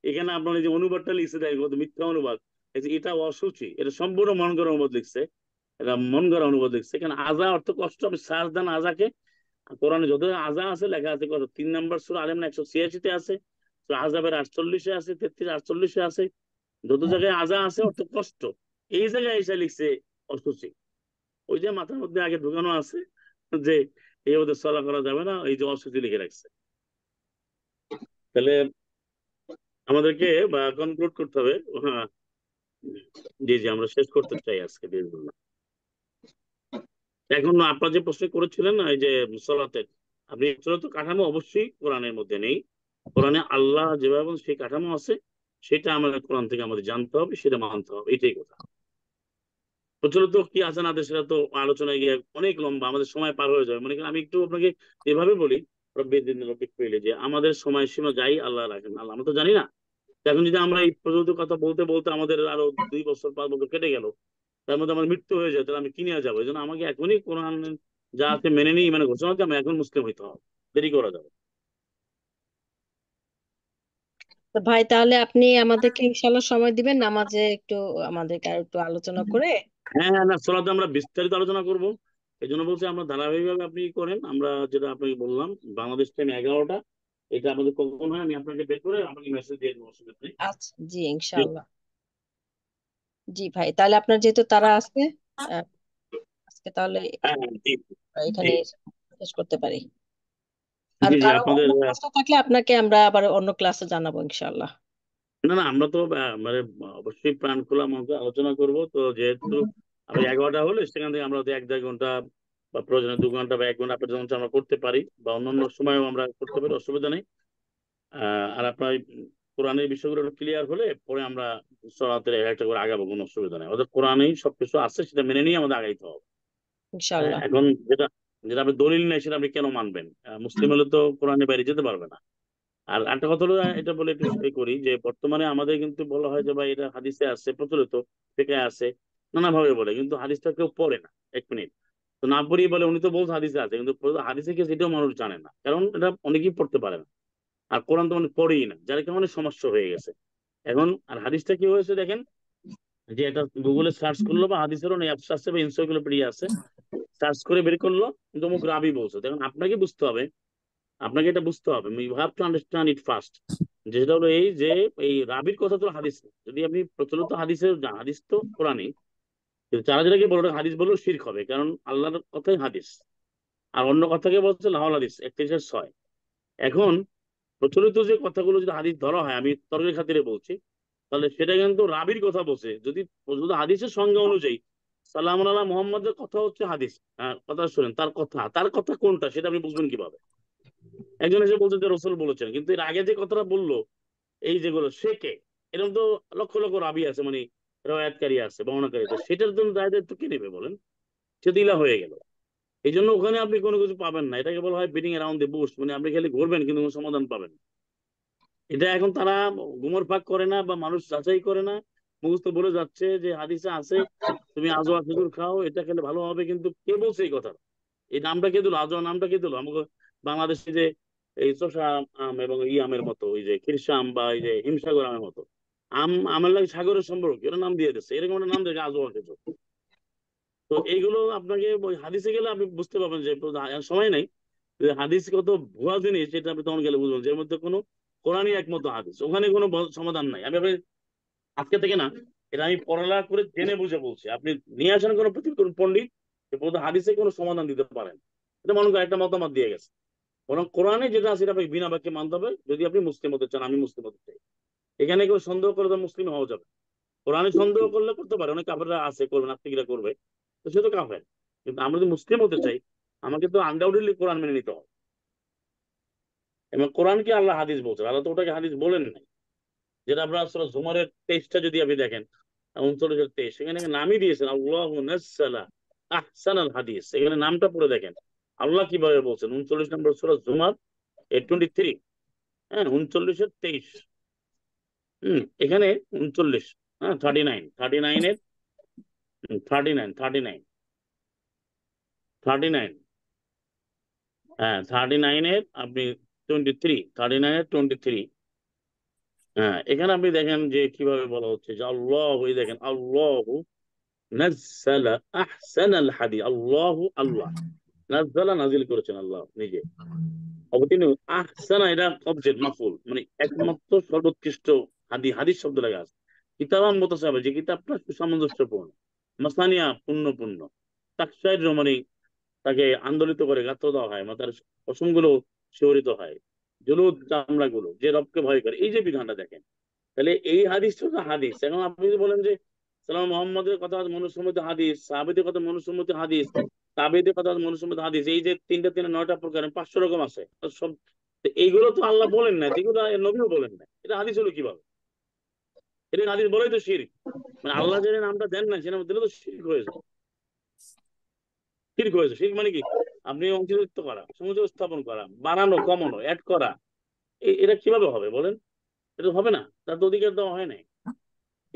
এখানে আপনার এই যে অনুবাদটা লিখছে দেয় মিথ্যা অনুবাদ, এটা অসুচি, এটা সম্পূর্ণ মন করা অনুবাদ লিখছে, এটা মন করা অনুবাদ লিখছে। এখানে আজা অর্থ কষ্ট, আপনি সার্চ দেন আজাকে, কোরআনে যত আজা আছে লেখা আছে, কত 3 নম্বর সূরা আল ইমরান 186-তে আছে, সূরা আহজাবের 48-এ আছে, 33-48-এ আছে, যত জায়গায় আজা আছে অর্থাৎ কষ্ট, এই জায়গায় এসে লিখছে অসুচি। ওই যে মাথার মধ্যে আগে ঢুকানো আছে যে এই ওদের চলা করা যাবে না, এই যে অসুচি লিখে রাখছে। তাহলে আমাদেরকে বা কনক্লুড করতে হবে। হ্যাঁ, জি জি, আমরা শেষ করতে চাই আজকে দিন। এখন আপনার যে প্রশ্ন করেছিলেন না, এই যে সলাতের, আপনি তো কাঠামো অবশ্যই কোরআনের মধ্যে নেই। কোরআনে আল্লাহ যেভাবে বলেন সেই কাঠামো আছে, সেটা আমাদের কোরআন থেকে আমাদের জানতে হবে, সেটা মানতে হবে, এটাই কথা। প্রচলিত কি আছে না আছে সেটা তো আলোচনায় গিয়ে অনেক লম্বা, আমাদের সময় পার হয়ে যাবে। মনে করেন আমি একটু আপনাকে এভাবে বলি, রব্বির দিন রব্বিক পেলে, যে আমাদের সময় সীমা যাই আল্লাহ রাখেন, আল্লাহ আমরা তো জানি না। এখন যদি আমরা এই প্রচলিত কথা বলতে বলতে আমাদের আরো 2 বছর 5 বছর কেটে গেল, তার মধ্যে আমার মৃত্যু হয়ে যায়, তাহলে আমি কি নিয়ে যাবো? এই জন্য আমাকে এখনই কোরআন যা আছে মেনে নিই, মানে ঘোষণা হচ্ছে আমি এখন মুসলিম হইতে হবে, দেরি করা যাবে। তো ভাই তাহলে আপনি আমাদেরকে ইনশাল্লাহ সময় দিবেন নামাজে একটু আমাদেরকে আর একটু আলোচনা করে। হ্যাঁ হ্যাঁ, না সলাতে আমরা বিস্তারিত আলোচনা করব। এই জন্য বলছি আমরা ধারাবাহিকভাবে আপনি করেন, আমরা যেটা আপনাকে বললাম বাংলাদেশ টাইম 11টা, এটা আমাদের কখন হয় আমি আপনাকে বের করে আপনাকে মেসেজ দিয়ে দেবো, অসুবিধা নেই। আচ্ছা, জি ইনশাল্লাহ। জি ভাই, তাহলে আপনার যেহেতু তারা আছে, আহ, আজকে তাহলে হ্যাঁ হ্যাঁ, জি জি এখানে শেষ করতে পারি। আর জি জি, কারো আপনাদের অন্য প্রশ্ন থাকলে আপনাকে আমরা আবার অন্য ক্লাসে জানাবো ইনশাল্লাহ। না না, আমরা তো মানে অবশ্যই প্রাণ খোলা মনকে আলোচনা করব। তো যেহেতু আবার 11টা হলে সেখান থেকে আমরা হয়তো 1-1.5 ঘন্টা বা প্রয়োজনে 2 ঘন্টা বা 1 ঘন্টা আপনার যেমন আমরা করতে পারি, বা অন্যান্য সময়ও আমরা করতে পারি, অসুবিধা নেই। আর আপনার এই কোরআনের বিষয়গুলো ক্লিয়ার হলে পরে আমরা সলাতের একটা করে আগাবো, কোনো অসুবিধা নেই। ওদের কোরআনেই সবকিছু আছে, সেটা মেনে নিয়ে আমাদের আগাইতে হবে। ইনশাল্লাহ। এখন যেটা যেটা আপনি দলিল নেই সেটা আপনি কেন মানবেন? মুসলিম হলে তো কোরআনের বাইরে যেতে পারবে না। আর একটা কথা হলো, এটা বলে একটু করি যে বর্তমানে আমাদের কিন্তু বলা হয় যে ভাই এটা হাদিসে আছে, প্রচলিত ফিকহে আছে, নানাভাবে বলে, কিন্তু হাদিসটা কেউ পড়ে না। 1 মিনিট, তো না পড়িয়ে বলে উনি তো বলছে হাদিসে আছে, কিন্তু হাদিসে কি সেটাও মানুষ জানে না, কারণ এটা অনেকেই পড়তে পারে না। আর কোরআন তো মানে পড়েই না, যার কারণে সমস্যা হয়ে গেছে এখন। আর হাদিসটা কি হয়েছে দেখেন, যে এটা গুগলে সার্চ করলো, বা হাদিসেরও নেই অ্যাপস আছে বা এনসাইক্লোপিডিয়া আছে, সার্চ করে বের করলো, কিন্তু অমুক রাবি বলছে। দেখুন আপনাকে বুঝতে হবে, আপনাকে এটা বুঝতে হবে, you have to understand it first. যেটা হলো এই যে এই রাবির কথা তো হাদিস না। যদি আপনি প্রচলিত হাদিসের হাদিস তো কোরআনই, কিন্তু যারা যেটাকে বলো ওটা হাদিস বলেও শিরক হবে, কারণ আল্লাহর কথাই হাদিস। আর অন্য কথাকে বলছে লাহল হাদিস 31-6। এখন প্রচলিত যে কথাগুলো যদি হাদিস ধরা হয়, আমি তর্কের খাতিরে বলছি, তাহলে সেটা কিন্তু রাবির কথা বলছে। যদি প্রচলিত হাদিসের সংজ্ঞা অনুযায়ী সালাম আল্লাহ মোহাম্মদের কথা হচ্ছে হাদিস, কথা শুনেন, তার কথা কোনটা সেটা আপনি বুঝবেন কিভাবে? একজন এসে বলছে যে রসুল বলেছেন, কিন্তু এর আগে যে কথাটা বললো, এই যেগুলো সে কে? এরকম তো লক্ষ লক্ষ রাবি আছে, মানে রয়াতকারী আছে, বর্ণনাকারী আছে, সেটার জন্য দায় দায়িত্ব কে নেবে বলেন? সে দিলা হয়ে গেল। এই জন্য ওখানে আপনি কোনো কিছু পাবেন না, এটাকে বলা হয় বিটিং অ্যারাউন্ড দি বুশ, মানে আপনি খালি ঘুরবেন কিন্তু কোনো সমাধান পাবেন না। এটা এখন তারা গুমর ফাঁক করে না, বা মানুষ যাচাই করে না, মুখস্থ বলে যাচ্ছে যে হাদিসে আছে তুমি আজওয়া খেজুর খাও, এটা খেলে ভালো হবে। কিন্তু কে বলছে এই কথা? এই নামটা কে দিল? আজওয়া নামটা কে দিল আমাকে? বাংলাদেশে যে এই চোষা আম এবং ই আমের মতো, ওই যে খিরসা আম বা এই যে হিমসাগর আমের মতো আমের লাগে সাগরের সম্পর্ক, এরা নাম দিয়ে দিচ্ছে, এরকম একটা নাম দেখে আজওয়া খেজুর। তো এইগুলো আপনাকে ওই হাদিসে গেলে আপনি বুঝতে পারবেন যে সময় নাই, যে হাদিস কত ভুয়া জিনিস, সেটা আপনি তখন গেলে বুঝবেন, যের মধ্যে কোনো কোরআনই একমত হাদিস, ওখানে কোনো সমাধান নাই। আমি আজকে থেকে না, এটা আমি পড়ালেখা করে জেনে বুঝে বলছি। আপনি নিয়ে আসেন কোনো কোন পণ্ডিত, যে প্রথম হাদিসে কোনো সমাধান দিতে পারেন, এটা মনে করেন একটা মতামত দিয়ে গেছে। বরং কোরআনে যেটা আছে সেটা আপনাকে বিনা বাক্যে মানতে হবে, যদি আপনি মুসলিম হতে চান। আমি মুসলিম হতে চাই, এখানে কেউ সন্দেহ করে তো মুসলিম হওয়া যাবে? কোরআনে সন্দেহ করলে করতে পারে, অনেক কাফেররা আছে করবে, নাস্তিকরা করবে, তো সে তো কাফের। কিন্তু আমরা যদি মুসলিম হতে চাই, আমাকে তো আনডাউটেডলি কোরআন মেনে নিতে হবে। এবং কোরআনকে আল্লাহ হাদিস বলছে, আল্লাহ তো ওটাকে হাদিস বলেন নাই। যেটা আপনার সূরা জুমারের 23টা যদি আপনি দেখেন, 39-23, সেখানে নামই দিয়েছেন আল্লাহু নাজ্জালা আহসানাল হাদিস। এখানে নামটা পড়ে দেখেন আল্লাহ কিভাবে বলছেন। 39 নম্বর সূরা জুমার 23, হ্যাঁ 39-23, এখানে 39, হ্যাঁ 39, 39, হ্যাঁ 39-এর আপনি 23, 39-23। হ্যাঁ, এখানে আপনি দেখেন যে কিভাবে বলা হচ্ছে যে আল্লাহ, ওই দেখেন আল্লাহ নাজ্জালা আহসানাল হাদিস। আল্লাহ, আল্লাহ নাজ্জালা নাজিল করেছেন আল্লাহ নিজে, অবতীর্ণ। আহসানা এটা অবজেক্ট মাফুল, মানে একমাত্র সর্বোৎকৃষ্ট। হাদিস শব্দ লাগা আছে, কিতাবান মুতাশাবিহ, যে কিতাবটা সুসামঞ্জস্যপূর্ণ, মাসানিয়া পূর্ণ পূর্ণ, তাকশাইর মানে তাকে আন্দোলিত করে গাত্র দেওয়া হয়, মানে তার পশমগুলো শিহরিত হয়, জুলুদ চামড়াগুলো, যে রবকে ভয় করে, এই যে বিধানটা দেখেন। তাহলে এই হাদিসটা তো হাদিস। এখন আপনি যদি বলেন যে সালাম মোহাম্মদের কথা মনুসম্মত হাদিস, সাহাবেদের কথা মনুসম্মত হাদিস, তাবেদের কথা মনুসম্মত হাদিস, এই যে তিনটা 9টা প্রকার 500 রকম আছে, তো সব তো এইগুলো তো আল্লাহ বলেন না, যেগুলো নবীও বলেন না, এটা হাদিস হলো কিভাবে? এটা হাদিস বলেই তো শিরক। মানে আল্লাহ যে নামটা দেন না, সে নাম দিলে তো শিরক হয়ে যায়। শিরক হয়েছে। শিরক মানে কি? আপনি অংশীদারিত্ব করা, সমুদ্র স্থাপন করা, বানানো, কমানো, অ্যাড করা, এটা কিভাবে হবে বলেন? এটা তো হবে না, তার তো অধিকার দেওয়া হয় নাই।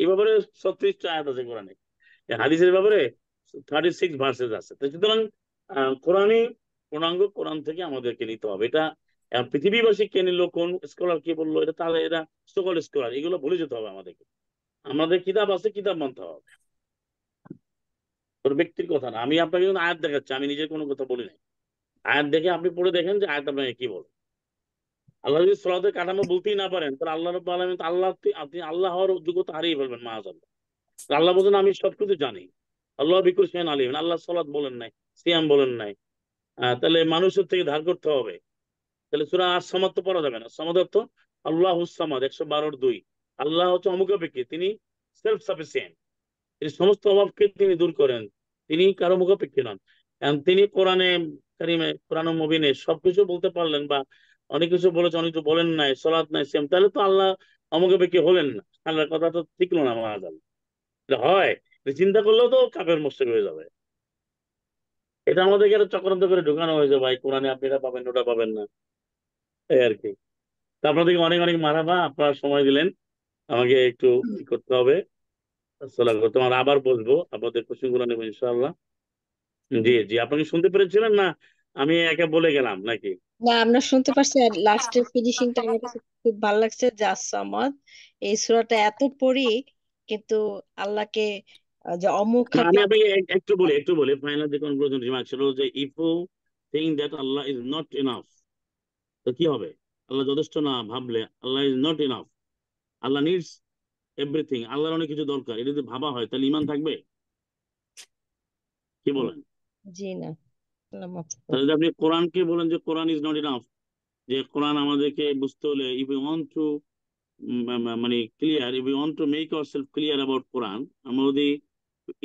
এই ব্যাপারে 36টা আয়াত আছে কোরআনে, এই হাদিসের ব্যাপারে 36 ভার্সেস আছে। তো সুতরাং কোরআনই পূর্ণাঙ্গ, কোরআন থেকে আমাদেরকে নিতে হবে। এটা পৃথিবীবাসী কে নিল, কোন স্কলার কে বললো, এটা তাহলে এরা সকল স্কলার, এগুলো ভুলে যেতে হবে আমাদেরকে। আমাদের কিতাব আছে, কিতাব মানতে হবে, ওর ব্যক্তির কথা না। আমি আপনাকে কিন্তু আয়াত দেখাচ্ছি, আমি নিজের কোনো কথা বলি নাই। আয়াত দেখে আপনি পড়ে দেখেন যে আয়াত আপনাকে কি বলে। আল্লাহ যদি সলাতের কাঠামো বলতেই না পারেন, তাহলে আল্লাহ রাব্বুল আলামিন, আল্লাহ আপনি আল্লাহ হওয়ার যোগ্যতা হারিয়ে ফেলবেন মাআযাল্লাহ। আল্লাহ বলেন আমি সবকিছু জানি, আল্লাহ বিকুল শাইইন আলিম। আল্লাহ সলাত বলেন নাই, সিয়াম বলেন নাই। তাহলে মানুষের থেকে ধার করতে হবে। তাহলে সূরা আস-সামাদ তো পড়া যাবে না। সামাদ অর্থ আল্লাহুস সামাদ, 112 আল্লাহ হচ্ছে অমুখাপেক্ষী, তিনি সেলফ সাফিসিয়েন্ট, তিনি সমস্ত অভাবকে তিনি দূর করেন, তিনি কারো মুখাপেক্ষী নন। And তিনি কোরআনে কারিমে, কোরআন মুবিনে সবকিছু বলতে পারলেন, বা অনেক কিছু বলেছেন, অনেক কিছু বলেন নাই, সলাৎ নাই, সিয়াম, তাহলে তো আল্লাহ অমুখাপেক্ষী হলেন না। আল্লাহর কথা তো ঠিকলো না মাআযাল্লাহ। এটা হয়, এটা চিন্তা করলেও তো কাফের মুশরিক হয়ে যাবে। এটা আমাদেরকে একটা চক্রান্ত করে ঢুকানো হয়েছে ভাই, কোরআনে আপনি এটা পাবেন, ওটা পাবেন না, এই আর কি। তো আপনাদেরকে অনেক অনেক মারাবা, আপনারা সময় দিলেন, আমাকে একটু ই করতে হবে, তোমার আবার বসবো, আপনাদের কোশ্চেন গুলো নেবো ইনশাআল্লাহ। জি জি, আপনি কি শুনতে পেরেছিলেন না আমি একা বলে গেলাম নাকি? না, আমরা শুনতে পারছি। আর লাস্টের ফিনিশিংটা আমার কাছে খুব ভালো লাগছে, জাস সামাদ। এই সূরাটা এত পড়ি, কিন্তু আল্লাহকে যে অমুখ না, হাতে। আমি আপনাকে একটু বলি ফাইনাল যে কনক্লুশন রিমার্ক ছিল যে if you think that Allah is not enough, তো কি হবে? আল্লাহ যথেষ্ট না ভাবলে, Allah is not enough, Allah needs everything, আল্লাহর অনেক কিছু দরকার, এটা যদি ভাবা হয় তাহলে ইমান থাকবে? কি বলেন? জি না, আল্লাহ মাফ করুন। তাহলে যদি আপনি কোরআনকে বলেন যে কোরআন ইজ নট ইনাফ, যে কোরআন আমাদেরকে বুঝতে হলে, ইফ ইউ ওয়ান্ট টু মানে clear, if you want to make ourselves clear about Quran, আমরা যদি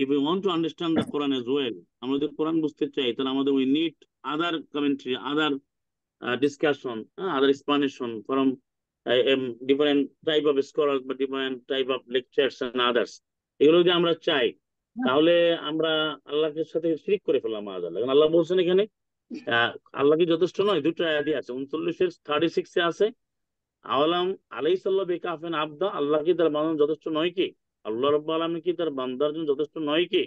if we want to understand the Quran as well, আমরা যদি কোরআন বুঝতে চাই, তাহলে আমাদের we need other commentary, other discussion, other explanation from different type of scholars বা different type of lectures and others। এগুলো যদি আমরা চাই, তাহলে আমরা আল্লাহর সাথে শিরক করে ফেললাম মাআযাল্লাহ। কারণ আল্লাহ বলছেন এখানে, আহ, আল্লাহ কি যথেষ্ট নয়? দুটো আয়াতই আছে, 39-36 আছে, আওয়ালাম আলাইসাল্লাহ বেকাফেন আবদা, আল্লাহ কি তার বান্দার যথেষ্ট নয় কি? আল্লাহ রাব্বুল আলামিন কি তার বান্দার জন্য যথেষ্ট নয় কি?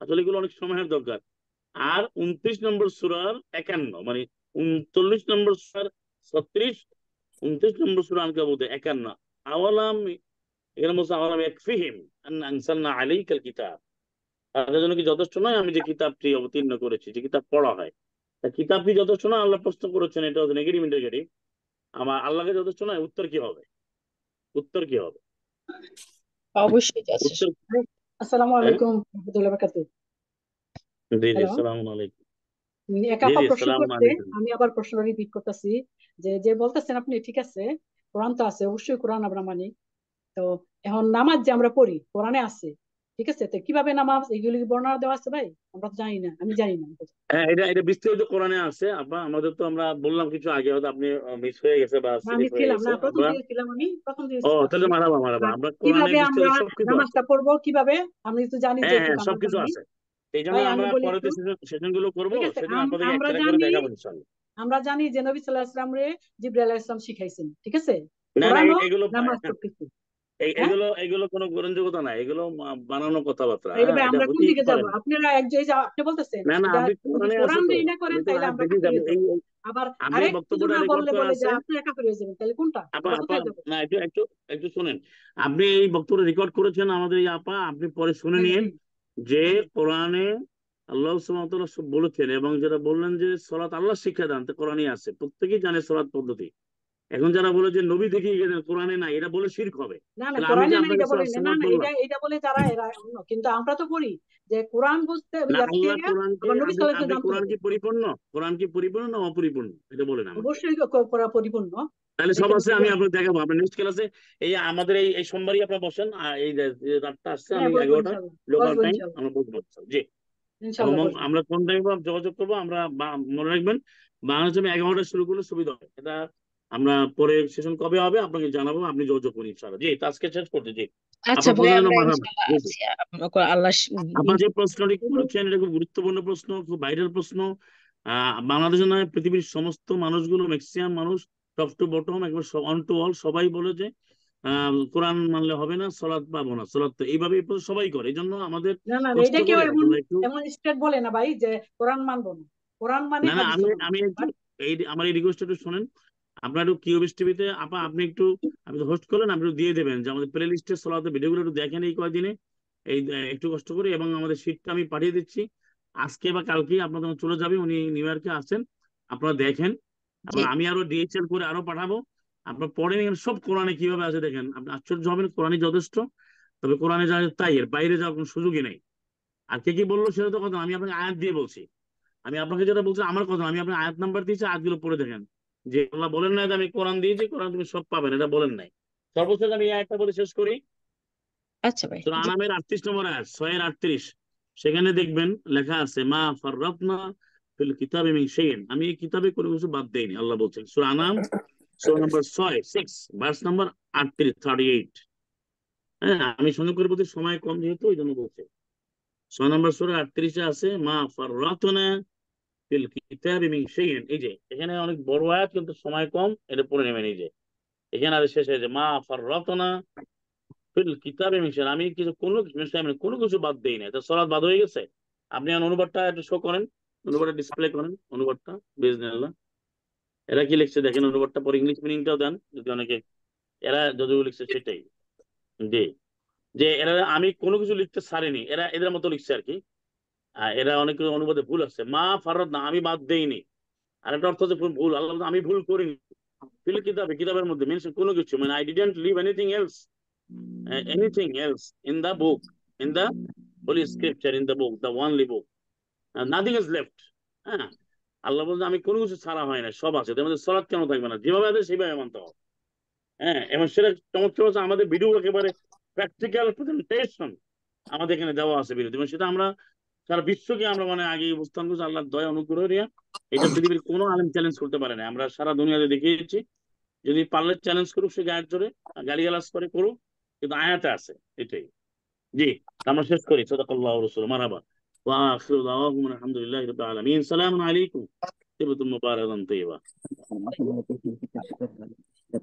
আসলে এগুলো অনেক সময়ের দরকার। আর 29 নম্বর সূরার 51, মানে 39 নম্বর সূরার 36, 29 নম্বর সূরা আনকাবুতে 51, আওয়ালাম, এখানে বলছে আওয়ালাম ইয়াকফিহিম আন্না আনসালনা আলাইকাল কিতাব, তাদের জন্য কি যথেষ্ট নয় আমি যে কিতাবটি অবতীর্ণ করেছি, যে কিতাব পড়া হয়, তা কিতাব কি যথেষ্ট নয়? আল্লাহ প্রশ্ন করেছেন, এটা হচ্ছে নেগেটিভ ইন্টিগ্রেটিভ। আমার আল্লাহকে যথেষ্ট নয়, উত্তর কি হবে? উত্তর কি হবে? অবশ্যই যাচ্ছে। উত্তর, আসসালামু হ্যাঁ, আলাইকুম রহমতুল্লাহ বারাকাতুহু। জি জি, হ্যালো, সালাম আলাইকুম। এক জি আপা জি, প্রশ্ন সালাম করতে, আলাইকুম। আমি আবার প্রশ্ন রিপিট করতেছি। যে যে বলতেছেন আপনি, ঠিক আছে, কোরআন তো আছে, অবশ্যই কোরআন আমরা মানি। তো এখন নামাজ যে আমরা পড়ি কোরআনে আছে, ঠিক আছে, তো কিভাবে নামাজ, এগুলি কি বর্ণনা দেওয়া আছে ভাই? আমরা তো জানি না, আমি জানি না। হ্যাঁ, এটা এটা বিস্তারিত কোরআনে আছে আপা। আমাদের তো আমরা বললাম কিছু আগে, হয়তো আপনি মিস হয়ে গেছে বা না, আমি স্লিপ হয়ে ছিলাম গেছে না, প্রথম আমরা। দিকে ছিলাম, আমি প্রথম দিকে ও আছি। তাহলে মারাবা মারাবা, আর আমরা কোরআনে কিভাবে আমরা বিস্তারিত সবকিছু আছে। নামাজটা পড়বো, কিভাবে, আমি তো জানি হ্যাঁ হ্যাঁ, যেটুকু আমরা সবকিছু জানি। আছে। এই জন্য ভাই আমি আমরা বলি পরের একটু, সেশন গুলো করবো, ঠিক আছে, সেদিন আপনাদেরকে আমরা একটা করে জানি, দেখাবো ইনশাল্লাহ। আমরা জানি যে নবী সাল্লাল্লাহু আলাইহি ওয়াসাল্লাম রে জিবরাইল আলাইহিস সালাম শিখাইছেন, ঠিক আছে, না না, কোরআনও এগুলো নামাজ সবকিছু। হ্যাঁ, এগুলো এগুলো কোনো গ্রহণযোগ্যতা না, এগুলো বানানো কথাবার্তা। তাইলে হ্যাঁ, ভাই এটা আমরা কোন হতেই দিকে যাব? পারে না। আপনারা এই যে আপনি বলতেছেন না না, এটা, আপনি যদি কোরআনে আছে কোরআন তো, দিয়ে না আমি করেন তো তাইলে আয়াত আমরা দেখি কাফের হয়ে যাব। আবার আমি এই আরেক কিছু বক্তব্যটা না রেকর্ড বললে করা বলে যে আছে। আপনি কাফের হয়ে যাবেন, তাহলে কোনটা, আপা আমরা আপা, কোথায় যাব? না, একটু একটু একটু শুনেন। আপনি এই বক্তব্য রেকর্ড করেছেন আমাদের এই আপা, আপনি পরে শুনে হ্যাঁ নিন হ্যাঁ যে হ্যাঁ কোরআনে আল্লাহ সুবহানাহু ওয়া তাআলা সব বলেছেন, এবং যেটা বললেন যে সলাত আল্লাহ শিক্ষা দান, তো কোরআনই আছে, প্রত্যেকেই জানে সলাত পদ্ধতি। এখন যারা বলে যে নবী থেকে কোরআনে নাই, এটা বলে শিরক হবে। না না, তাহলে আমি যে কোরআনে না আপনাকে এটা সূরা বলি না, না সালাত না, বললাম, এটা এটা বলে যারা এরা অন্য, কিন্তু আমরা তো পড়ি যে কোরআন বুঝতে না ইয়ার আল্লাহ থেকে কোরআনকে, আবার নবী আপনি সাল্লাল্লাহু আলাইহি আপনি ওয়াসাল্লাম জানতে কোরআন হবে। কি পরিপূর্ণ, কোরআন কি পরিপূর্ণ না অপরিপূর্ণ, এটা বলেন আমাকে। অবশ্যই পরিপূর্ণ। তাহলে সব দেখেন আছে, আমি আপনাকে দেখাবো। আপনার নেক্সট ক্লাসে এই আমাদের এই সোমবারই আপনার বসেন, আর এই যে রাতটা আসছে, হ্যাঁ আমি বসবো 11টা ইনশাল্লাহ, লোকাল বসবো টাইম ইনশাল্লাহ, আমরা বসবো। জি, এবং ইনশাল্লাহ বসবো। আমরা কোন টাইমে যোগাযোগ করবো, আমরা মনে রাখবেন বাংলাদেশ আমি 11টা শুরু করলে সুবিধা হয়। এটা আমরা পরে সেশন কবে হবে আপনাকে জানাবো, আপনি যোগাযোগ করুন ইনশাআল্লাহ। জি, তো আজকে শেষ করতে। জি, আচ্ছা আপনার ভাই, প্রশ্নের জন্য আমরা মাথা। ইনশাল্লাহ জি জি, আছি। আল্লাহ আপনার যে প্রশ্নটি করেছেন এটা খুব গুরুত্বপূর্ণ প্রশ্ন, খুব ভাইরাল প্রশ্ন। বাংলাদেশে নয়, পৃথিবীর সমস্ত মানুষগুলো, ম্যাক্সিমাম মানুষ, টপ টু বটম, একবার অন টু অল, সবাই বলে যে কোরআন মানলে হবে না, সলাৎ পাবো না। সলাৎ তো এইভাবে সবাই করে, এই জন্য আমাদের না না, কষ্ট এটা কেউ করে এমন আপনারা একটু। এমন স্টেট বলে না ভাই যে কোরআন মানবো না, কোরআন মানে না না, হাদিস আমি মানে। আমি একটু আমার এই রিকোয়েস্ট একটু শোনেন। আপনার একটু কিউবিস টিভিতে আপনি একটু, আপনি হোস্ট করলেন, আপনি একটু দিয়ে দেবেন যে আমাদের প্লে লিস্টে সলাতের ভিডিওগুলো একটু দেখেন এই কয়দিনে, এই একটু কষ্ট করে। এবং আমাদের শীটটা আমি পাঠিয়ে দিচ্ছি আজকে বা কালকে, আপনাদের চলে যাবে, উনি নিউ ইয়র্কে আসছেন, আপনারা দেখেন। এবং জি আমি আরো ডিএচএল করে আরো পাঠাবো, আপনার পড়েন এখানে সব কোরআনে কিভাবে আছে দেখেন, আপনি আশ্চর্য হবেন। কোরআনই যথেষ্ট, তবে কোরআনে যা আছে তাই, এর বাইরে যাওয়ার কোনো সুযোগই নেই। আর কে কি বললো সেটা তো কথা না, আমি আপনাকে আয়াত দিয়ে বলছি। আমি আপনাকে যেটা বলছি আমার কথা, আমি আপনাকে আয়াত নাম্বার দিয়েছি, আয়াতগুলো পড়ে দেখেন। যে আল্লাহ বলেন নাই যে আমি কোরআন দিয়েছি, কোরআন তুমি সব পাবেন, এটা বলেন নাই। সর্বশেষ আমি এই আয়াতটা বলে শেষ করি। আচ্ছা ভাই। সূরা জি আনামের 38 নম্বর আয়াত, 6-38, সেখানে দেখবেন লেখা আছে মা ফাররাতনা ফিল কিতাবি মিন শাইইন, আমি এই কিতাবে কোনো কিছু বাদ দেইনি, আল্লাহ বলছেন। সূরা আনাম সূরা নম্বর 6 ভার্স নম্বর 38। হ্যাঁ, আমি সঙ্গে করে বলতে সময় কম যেহেতু ওই জন্য বলছি। 6 নম্বর সূরা 38-এ আছে মা ফাররাতনা ফিল কিতাবি মিন শাইইন। এই যে এখানে অনেক বড় আয়াত কিন্তু সময় কম, এটা পড়ে নেবেন। এই যে এখানে আর শেষে যে মা ফাররাতনা ফিল কিতাবি মিন শাইইন, আমি কিছু কোনো কিছু বাদ দেই না। এটা সলাৎ বাদ হয়ে গেছে। আপনি এখন অনুবাদটা একটু শো করেন, অনুবাদটা ডিসপ্লে করেন, অনুবাদটা বিজনেল্লাহ। এরা কি লিখছে দেখেন, অনুবাদটা পরে ইংলিশ মিনিংটাও দেন যদি অনেকে, এরা যদিও লিখছে সেটাই। জি, যে এরা আমি কোনো কিছু লিখতে ছাড়িনি, এরা এদের মতো লিখছে আর কি। এরা অনেক অনুবাদে ভুল আছে, মা ফাররাত না, আমি বাদ দেইনি। আর একটা অর্থ হচ্ছে ভুল, আল্লাহ বলছে, আমি ভুল করিনি। ফিল কিতাবে, কিতাবের মধ্যে মেনশন কোনো কিছু, মানে I didn't leave anything else in the book, in the holy scripture, in the book, the only book, nothing is left. হ্যাঁ, আল্লাহ বলছে আমি কোনো কিছু ছাড়া হয় না, সব আছে। তার মধ্যে সলাৎ কেন থাকবে না? যেভাবে আছে সেভাবে মানতে হবে। হ্যাঁ, এবং সেটা চমৎকার হচ্ছে আমাদের ভিডিও একেবারে প্র্যাকটিক্যাল প্রেজেন্টেশন আমাদের এখানে দেওয়া আছে ভিডিও, এবং সেটা আমরা সারা বিশ্বকে আমরা মানে আগে অবস্থান করছি আল্লাহর দয়া অনুগ্রহ নিয়ে। এটা পৃথিবীর কোনো আলেম চ্যালেঞ্জ করতে পারে না, আমরা সারা দুনিয়াতে দেখিয়েছি। যদি পারলে চ্যালেঞ্জ করুক, সে গায়ের জোরে গালিগালাজ করে করুক, কিন্তু আয়াতে আছে এটাই। জি, আমরা শেষ করি। সাদাকাল্লাহু রাসূলুহু মারহাবা ওয়া আখিরু দাওয়াহুম আলহামদুলিল্লাহি রাব্বিল আলামিন। সালামু আলাইকুম, তিবতুম মুবারাকান তাইয়্যিবা।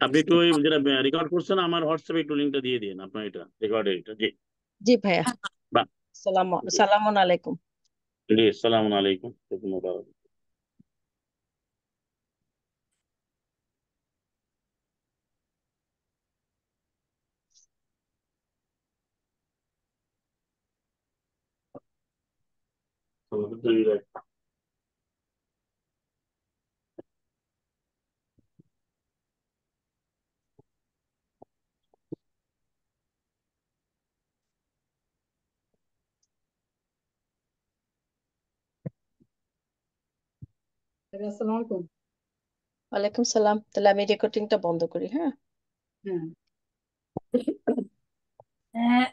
আপনি একটু ওই যেটা রেকর্ড করছেন আমার হোয়াটসঅ্যাপে একটু লিংকটা দিয়ে দিন, আপনার এটা রেকর্ডের এটা। জি, জি ভাইয়া। বাহ, জি সালামুন আলাইকুম। জি, আসসালামু আলাইকুম, তিবতুম মুবারাকান। আসসালামু আলাইকুম। ওয়ালাইকুম সালাম। তাহলে আমি রেকর্ডিংটা বন্ধ করি, হ্যাঁ? হ্যাঁ।